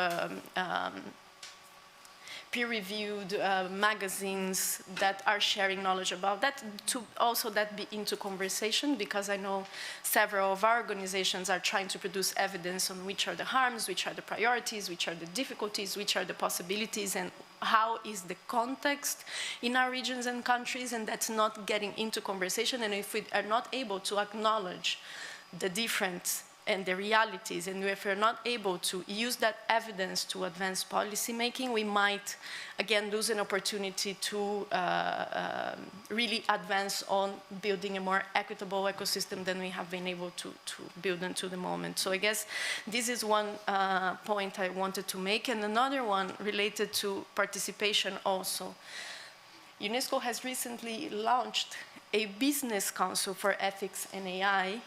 peer-reviewed magazines that are sharing knowledge about that, to also that be into conversation, because I know several of our organizations are trying to produce evidence on which are the harms, which are the priorities, which are the difficulties, which are the possibilities, and how is the context in our regions and countries, and that's not getting into conversation. And if we are not able to acknowledge the difference and the realities, and if we're not able to use that evidence to advance policy making, we might, again, lose an opportunity to really advance on building a more equitable ecosystem than we have been able to build until the moment. So I guess this is one point I wanted to make, and another one related to participation also. UNESCO has recently launched a business council for ethics and AI,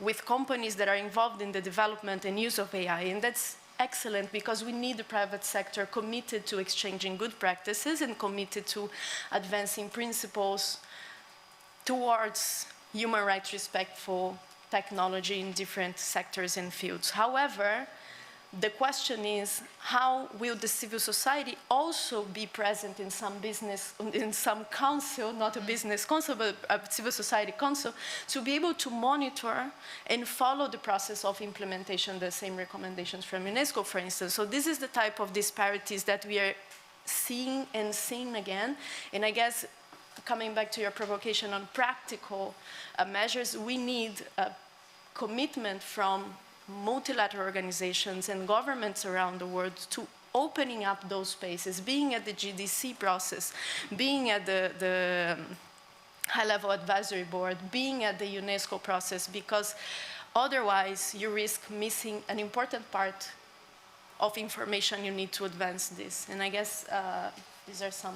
with companies that are involved in the development and use of AI. And that's excellent, because we need the private sector committed to exchanging good practices and committed to advancing principles towards human rights respectful technology in different sectors and fields. However, the question is, how will the civil society also be present in some council, not a business council, but a civil society council, to be able to monitor and follow the process of implementation, the same recommendations from UNESCO, for instance. So this is the type of disparities that we are seeing and seeing again. And I guess, coming back to your provocation on practical measures, we need a commitment from multilateral organizations and governments around the world to opening up those spaces, being at the GDC process, being at the high-level advisory board, being at the UNESCO process, because otherwise you risk missing an important part of information you need to advance this. And I guess these are some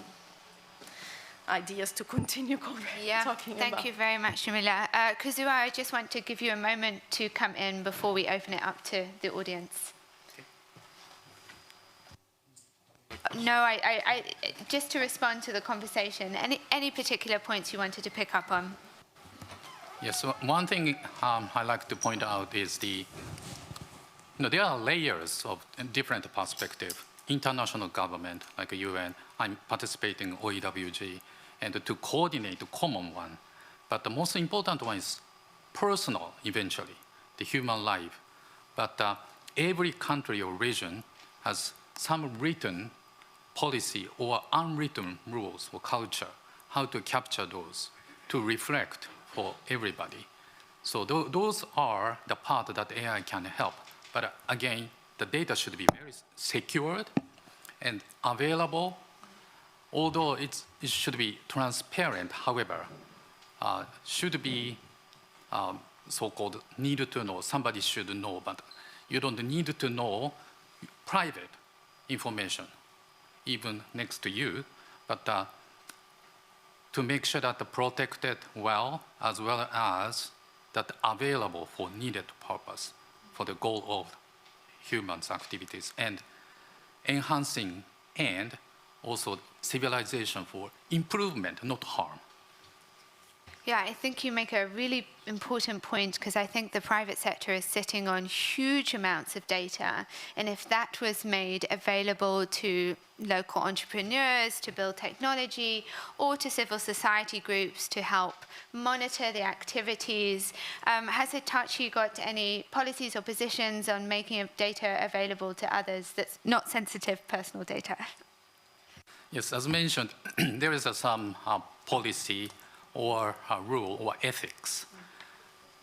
ideas to continue talking about. Thank you very much, Jamila. Kazuo, I just want to give you a moment to come in before we open it up to the audience. No, I just to respond to the conversation, any particular points you wanted to pick up on? Yes, so one thing I like to point out is there are layers of different perspective. International government, like UN, I'm participating in OEWG, and to coordinate the common one. But the most important one is personal, eventually, the human life. But every country or region has some written policy or unwritten rules or culture, how to capture those, to reflect for everybody. So those are the part that AI can help. But again, the data should be very secured and available. Although it should be transparent, however, should be so-called need to know, somebody should know, but you don't need to know private information, even next to you, but to make sure that protected well as that available for needed purpose, for the goal of humans' activities, and enhancing and also civilization for improvement, not harm. Yeah, I think you make a really important point, because I think the private sector is sitting on huge amounts of data. And if that was made available to local entrepreneurs to build technology, or to civil society groups to help monitor the activities, has Hitachi got any policies or positions on making data available to others that's not sensitive personal data? Yes, as mentioned, there is some policy or rule or ethics.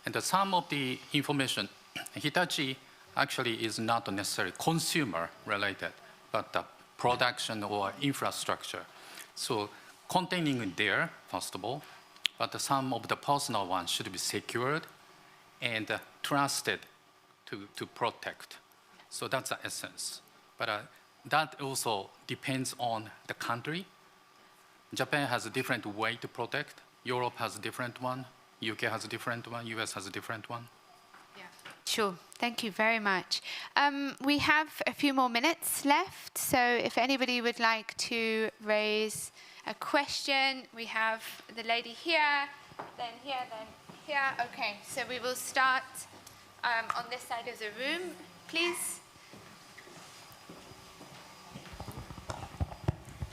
And some of the information Hitachi actually is not necessarily consumer related, but the production or infrastructure. So containing it there, first of all, but some of the personal ones should be secured and trusted to protect. So that's the essence. But that also depends on the country. Japan has a different way to protect. Europe has a different one. UK has a different one. US has a different one. Yeah. Sure. Thank you very much. We have a few more minutes left. So if anybody would like to raise a question, we have the lady here, then here, then here. Okay. So we will start on this side of the room, please.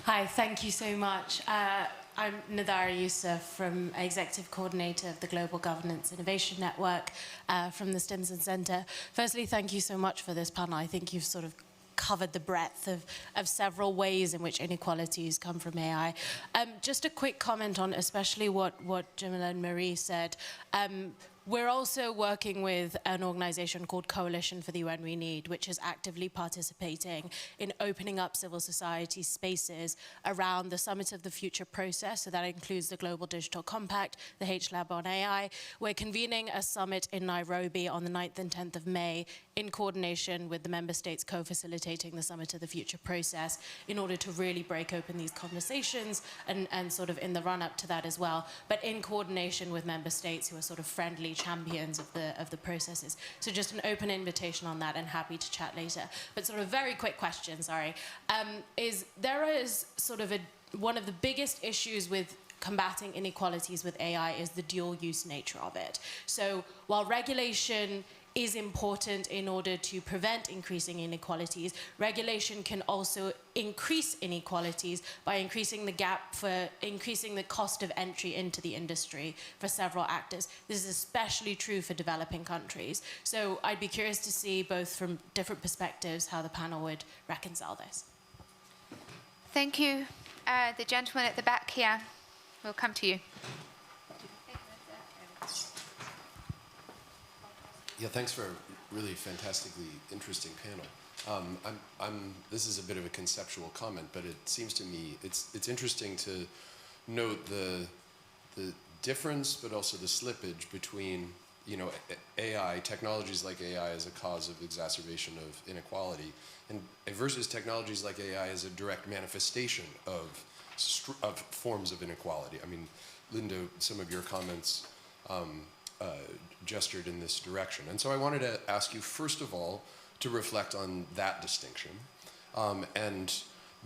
Hi, thank you so much. I'm Nadara Youssef, from Executive Coordinator of the Global Governance Innovation Network from the Stimson Center. Firstly, thank you so much for this panel. I think you've sort of covered the breadth of several ways in which inequalities come from AI. Just a quick comment on especially what Jamila and Marie said. We're also working with an organization called Coalition for the UN We Need, which is actively participating in opening up civil society spaces around the Summit of the Future process. So that includes the Global Digital Compact, the H-Lab on AI. We're convening a summit in Nairobi on the 9th and 10th of May in coordination with the member states co-facilitating the Summit of the Future process in order to really break open these conversations and sort of in the run-up to that as well, but in coordination with member states who are sort of friendly champions of the processes. So just an open invitation on that, and happy to chat later. But sort of very quick question, sorry. There is sort of one of the biggest issues with combating inequalities with AI is the dual use nature of it. So while regulation is important in order to prevent increasing inequalities, regulation can also increase inequalities by increasing the gap, for increasing the cost of entry into the industry for several actors. This is especially true for developing countries. So I'd be curious to see, both from different perspectives, how the panel would reconcile this. Thank you. The gentleman at the back here, we'll come to you. Yeah, thanks for a really fantastically interesting panel. This is a bit of a conceptual comment, but it seems to me it's interesting to note the difference, but also the slippage between AI, technologies like AI as a cause of exacerbation of inequality, and versus technologies like AI as a direct manifestation of forms of inequality. I mean, Linda, some of your comments gestured in this direction. And so I wanted to ask you, first of all, to reflect on that distinction and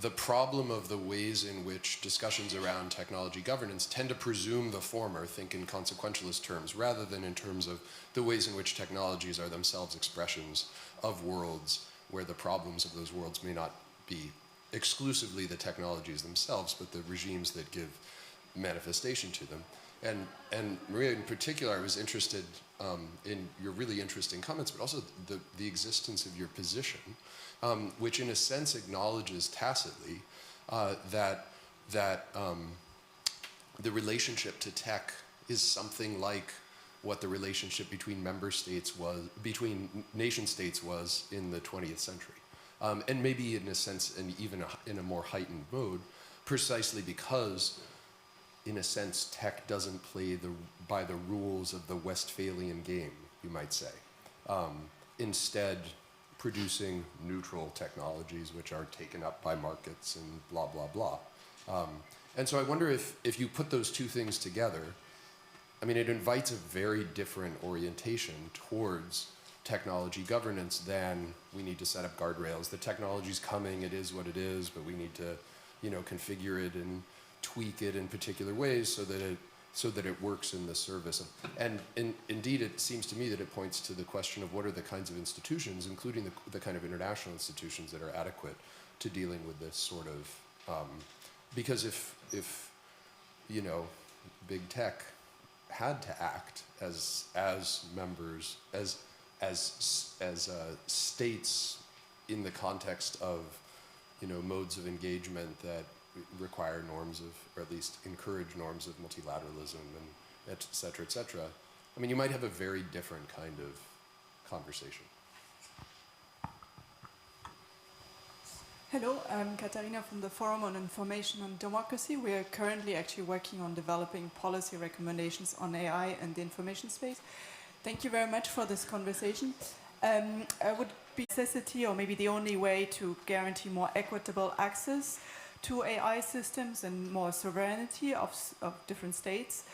the problem of the ways in which discussions around technology governance tend to presume the former, think in consequentialist terms, rather than in terms of the ways in which technologies are themselves expressions of worlds where the problems of those worlds may not be exclusively the technologies themselves, but the regimes that give manifestation to them. And Maria, in particular, I was interested in your really interesting comments, but also the existence of your position, which in a sense acknowledges tacitly that the relationship to tech is something like what the relationship between between nation states was in the 20th century. And maybe in a sense, and even in a more heightened mode, precisely because in a sense, tech doesn't play by the rules of the Westphalian game, you might say. Instead, producing neutral technologies which are taken up by markets and blah, blah, blah. And so I wonder if you put those two things together, I mean, it invites a very different orientation towards technology governance than we need to set up guardrails. The technology's coming, it is what it is, but we need to, configure it and tweak it in particular ways so that it works in the service of, and indeed it seems to me that it points to the question of what are the kinds of institutions, including the kind of international institutions, that are adequate to dealing with this sort of, because if big tech had to act as members, as states in the context of modes of engagement that require norms of, or at least encourage norms of multilateralism and et cetera, et cetera. I mean, you might have a very different kind of conversation. Hello, I'm Katarina from the Forum on Information on Democracy. We are currently actually working on developing policy recommendations on AI and the information space. Thank you very much for this conversation. Would be necessity, or maybe the only way, to guarantee more equitable access to AI systems and more sovereignty of different states?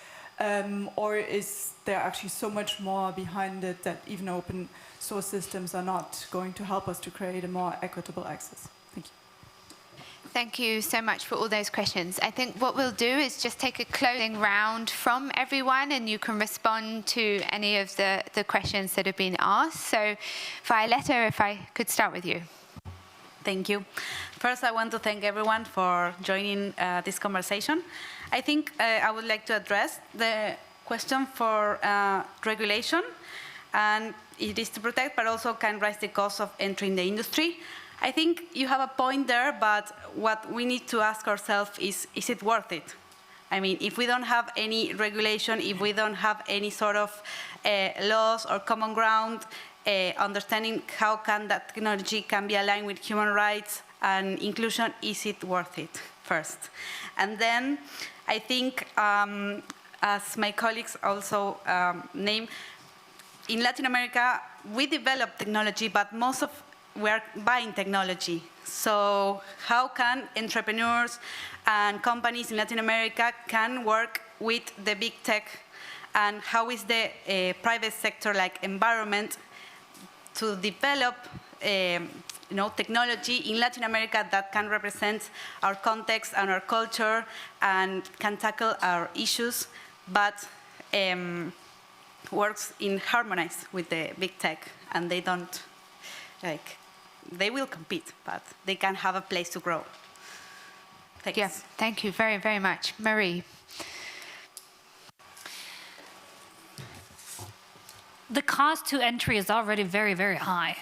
Or is there actually so much more behind it that even open source systems are not going to help us to create a more equitable access? Thank you. Thank you so much for all those questions. I think what we'll do is just take a closing round from everyone, and you can respond to any of the questions that have been asked. So, Violetta, if I could start with you. Thank you. First, I want to thank everyone for joining this conversation. I think I would like to address the question for regulation, and it is to protect, but also can raise the cost of entering the industry. I think you have a point there, but what we need to ask ourselves is it worth it? I mean, if we don't have any regulation, if we don't have any sort of laws or common ground, understanding how can that technology can be aligned with human rights and inclusion, is it worth it first? And then I think, as my colleagues also named, in Latin America, we develop technology, but most of we're buying technology. So how can entrepreneurs and companies in Latin America can work with the big tech, and how is the private sector like environment to develop technology in Latin America that can represent our context and our culture and can tackle our issues, but works in harmonize with the big tech, and they don't, they will compete, but they can have a place to grow. Thanks. Yeah, thank you very, very much. Marie. The cost to entry is already very, very high.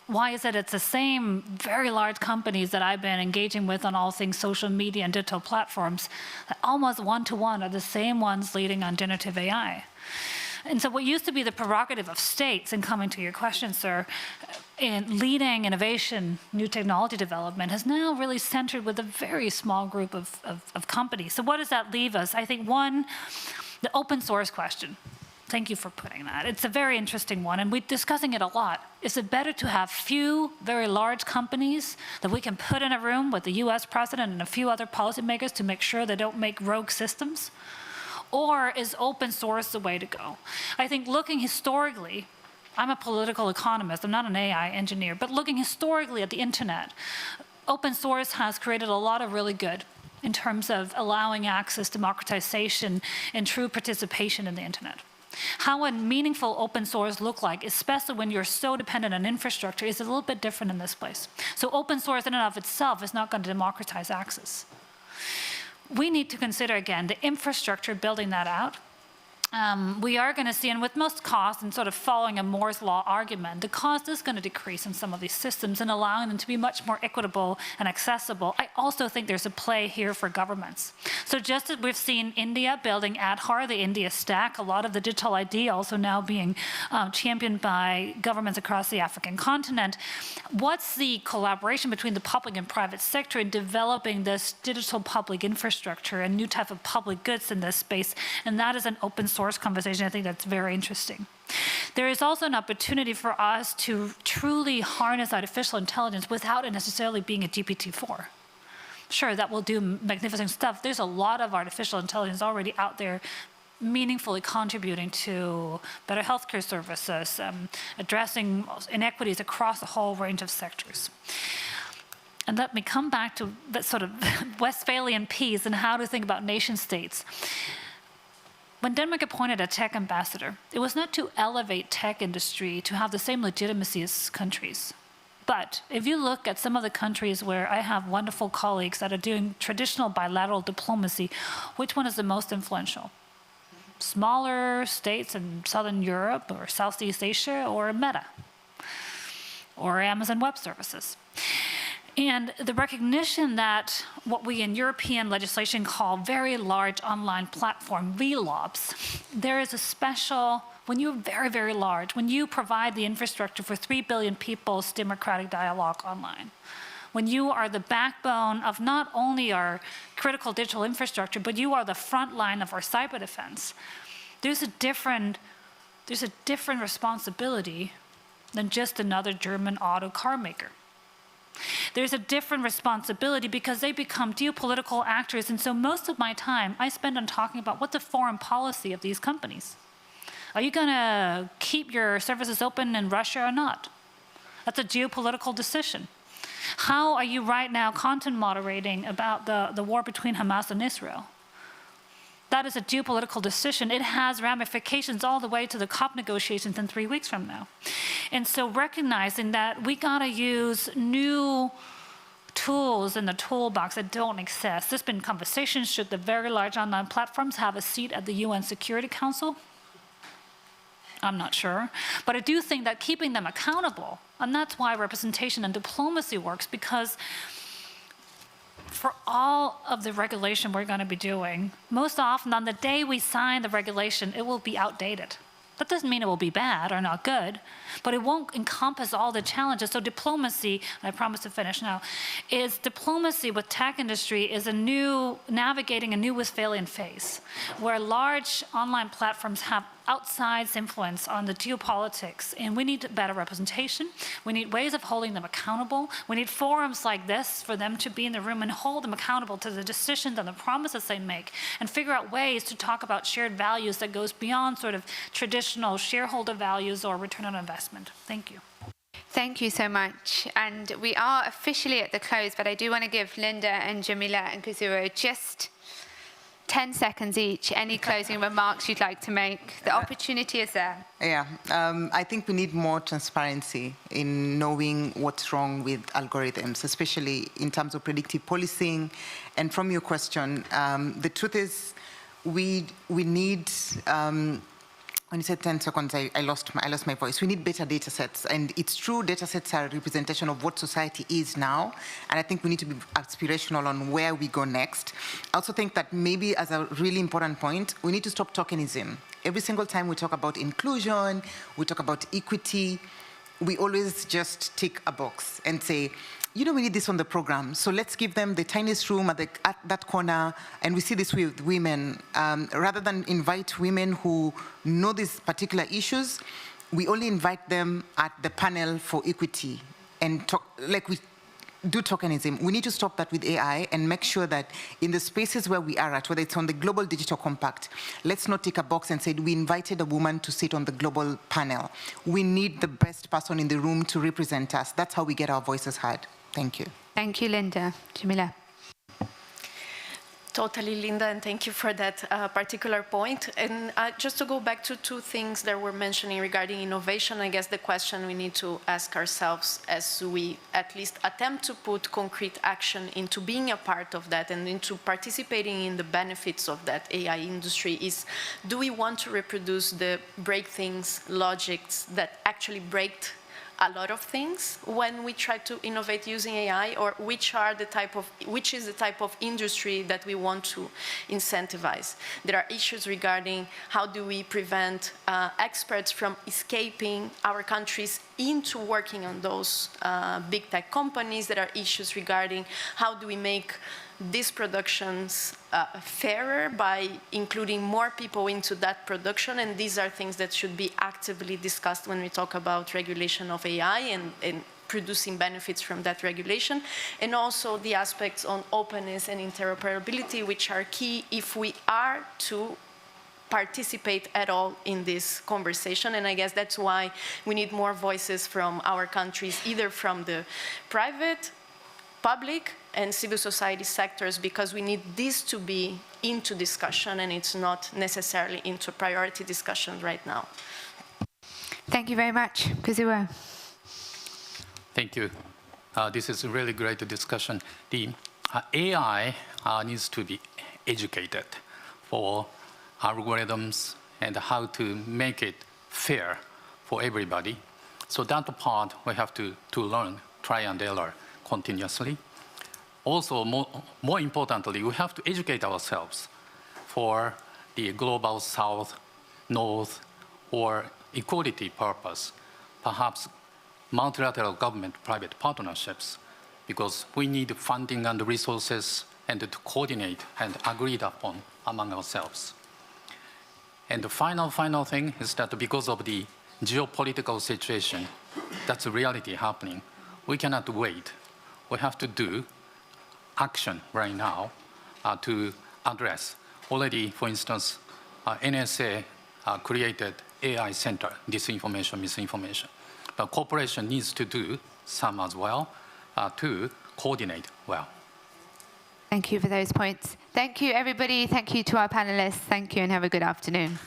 Why is it? It's the same very large companies that I've been engaging with on all things social media and digital platforms that almost one-to-one are the same ones leading on generative AI. And so what used to be the prerogative of states, and coming to your question, sir, in leading innovation, new technology development, has now really centered with a very small group of companies. So what does that leave us? I think, one, the open source question. Thank you for putting that. It's a very interesting one, and we're discussing it a lot. Is it better to have few very large companies that we can put in a room with the US president and a few other policymakers to make sure they don't make rogue systems? Or is open source the way to go? I think looking historically, I'm a political economist, I'm not an AI engineer, but looking historically at the internet, open source has created a lot of really good in terms of allowing access, democratization, and true participation in the internet. How would meaningful open source look like, especially when you're so dependent on infrastructure, is a little bit different in this place. So open source in and of itself is not going to democratize access. We need to consider, again, the infrastructure, building that out. We are going to see, and with most costs, and sort of following a Moore's Law argument, the cost is going to decrease in some of these systems and allowing them to be much more equitable and accessible. I also think there's a play here for governments. So just as we've seen India building Aadhaar, the India stack, a lot of the digital ID also now being championed by governments across the African continent. What's the collaboration between the public and private sector in developing this digital public infrastructure and new type of public goods in this space? And that is an open source conversation. I think that's very interesting. There is also an opportunity for us to truly harness artificial intelligence without it necessarily being a GPT-4. Sure, that will do magnificent stuff. There's a lot of artificial intelligence already out there meaningfully contributing to better healthcare services, addressing inequities across a whole range of sectors. And let me come back to that sort of Westphalian piece and how to think about nation states. When Denmark appointed a tech ambassador, it was not to elevate tech industry to have the same legitimacy as countries. But if you look at some of the countries where I have wonderful colleagues that are doing traditional bilateral diplomacy, which one is the most influential? Smaller states in Southern Europe or Southeast Asia, or Meta, or Amazon Web Services? And the recognition that what we in European legislation call very large online platform, VLOPs, there is a special when you're very, very large, when you provide the infrastructure for 3 billion people's democratic dialogue online, when you are the backbone of not only our critical digital infrastructure, but you are the front line of our cyber defense, there's a different responsibility than just another German auto car maker. There's a different responsibility because they become geopolitical actors, and so most of my time I spend on talking about what's the foreign policy of these companies. Are you going to keep your services open in Russia or not? That's a geopolitical decision. How are you right now content moderating about the war between Hamas and Israel? That is a geopolitical decision. It has ramifications all the way to the COP negotiations in 3 weeks from now. And so recognizing that we gotta use new tools in the toolbox that don't exist. There's been conversations, should the very large online platforms have a seat at the UN Security Council? I'm not sure. But I do think that keeping them accountable, and that's why representation and diplomacy works, because for all of the regulation we're going to be doing, most often on the day we sign the regulation, it will be outdated. That doesn't mean it will be bad or not good, but it won't encompass all the challenges. So diplomacy, and I promise to finish now, is diplomacy with tech industry is navigating a new Westphalian phase, where large online platforms have outsized influence on the geopolitics, and we need better representation. We need ways of holding them accountable. We need forums like this for them to be in the room and hold them accountable to the decisions and the promises they make, and figure out ways to talk about shared values that goes beyond sort of traditional shareholder values or return on investment. Thank you. Thank you so much. And we are officially at the close, but I do want to give Linda and Jamila and Kazuo just 10 seconds each. Any closing remarks you'd like to make? The opportunity is there. Yeah, I think we need more transparency in knowing what's wrong with algorithms, especially in terms of predictive policing. And from your question, the truth is we need, when you said 10 seconds, I lost my voice. We need better data sets. And it's true, data sets are a representation of what society is now. And I think we need to be aspirational on where we go next. I also think that maybe as a really important point, we need to stop tokenism. Every single time we talk about inclusion, we talk about equity, we always just tick a box and say, you know, we need this on the program, so let's give them the tiniest room at that corner. And we see this with women. Rather than invite women who know these particular issues, we only invite them at the panel for equity and talk, like we do tokenism. We need to stop that with AI and make sure that in the spaces where we are at, whether it's on the Global Digital Compact, let's not tick a box and say, we invited a woman to sit on the global panel. We need the best person in the room to represent us. That's how we get our voices heard. Thank you. Thank you, Linda. Jamila. Totally, Linda, and thank you for that particular point. And just to go back to two things that we're mentioning regarding innovation, I guess the question we need to ask ourselves as we at least attempt to put concrete action into being a part of that and into participating in the benefits of that AI industry is, do we want to reproduce the break things logics that actually break a lot of things when we try to innovate using AI, or which is the type of industry that we want to incentivize? There are issues regarding how do we prevent experts from escaping our countries into working on those big tech companies. There are issues regarding how do we make these productions fairer by including more people into that production, and these are things that should be actively discussed when we talk about regulation of AI and producing benefits from that regulation, and also the aspects on openness and interoperability, which are key if we are to participate at all in this conversation. And I guess that's why we need more voices from our countries, either from the private, public, and civil society sectors, because we need this to be into discussion, and it's not necessarily into priority discussion right now. Thank you very much. Kazuo. Thank you. This is a really great discussion. The AI needs to be educated for algorithms and how to make it fair for everybody. So that part we have to learn, try and error continuously. Also, more importantly, we have to educate ourselves for the global south, north, or equality purpose, perhaps multilateral government-private partnerships, because we need funding and resources and to coordinate and agreed upon among ourselves. And the final thing is that because of the geopolitical situation, that's a reality happening. We cannot wait. We have to do action right now to address. Already, for instance, NSA created AI center, disinformation, misinformation. But corporation needs to do some as well to coordinate well. Thank you for those points. Thank you, everybody. Thank you to our panelists. Thank you, and have a good afternoon.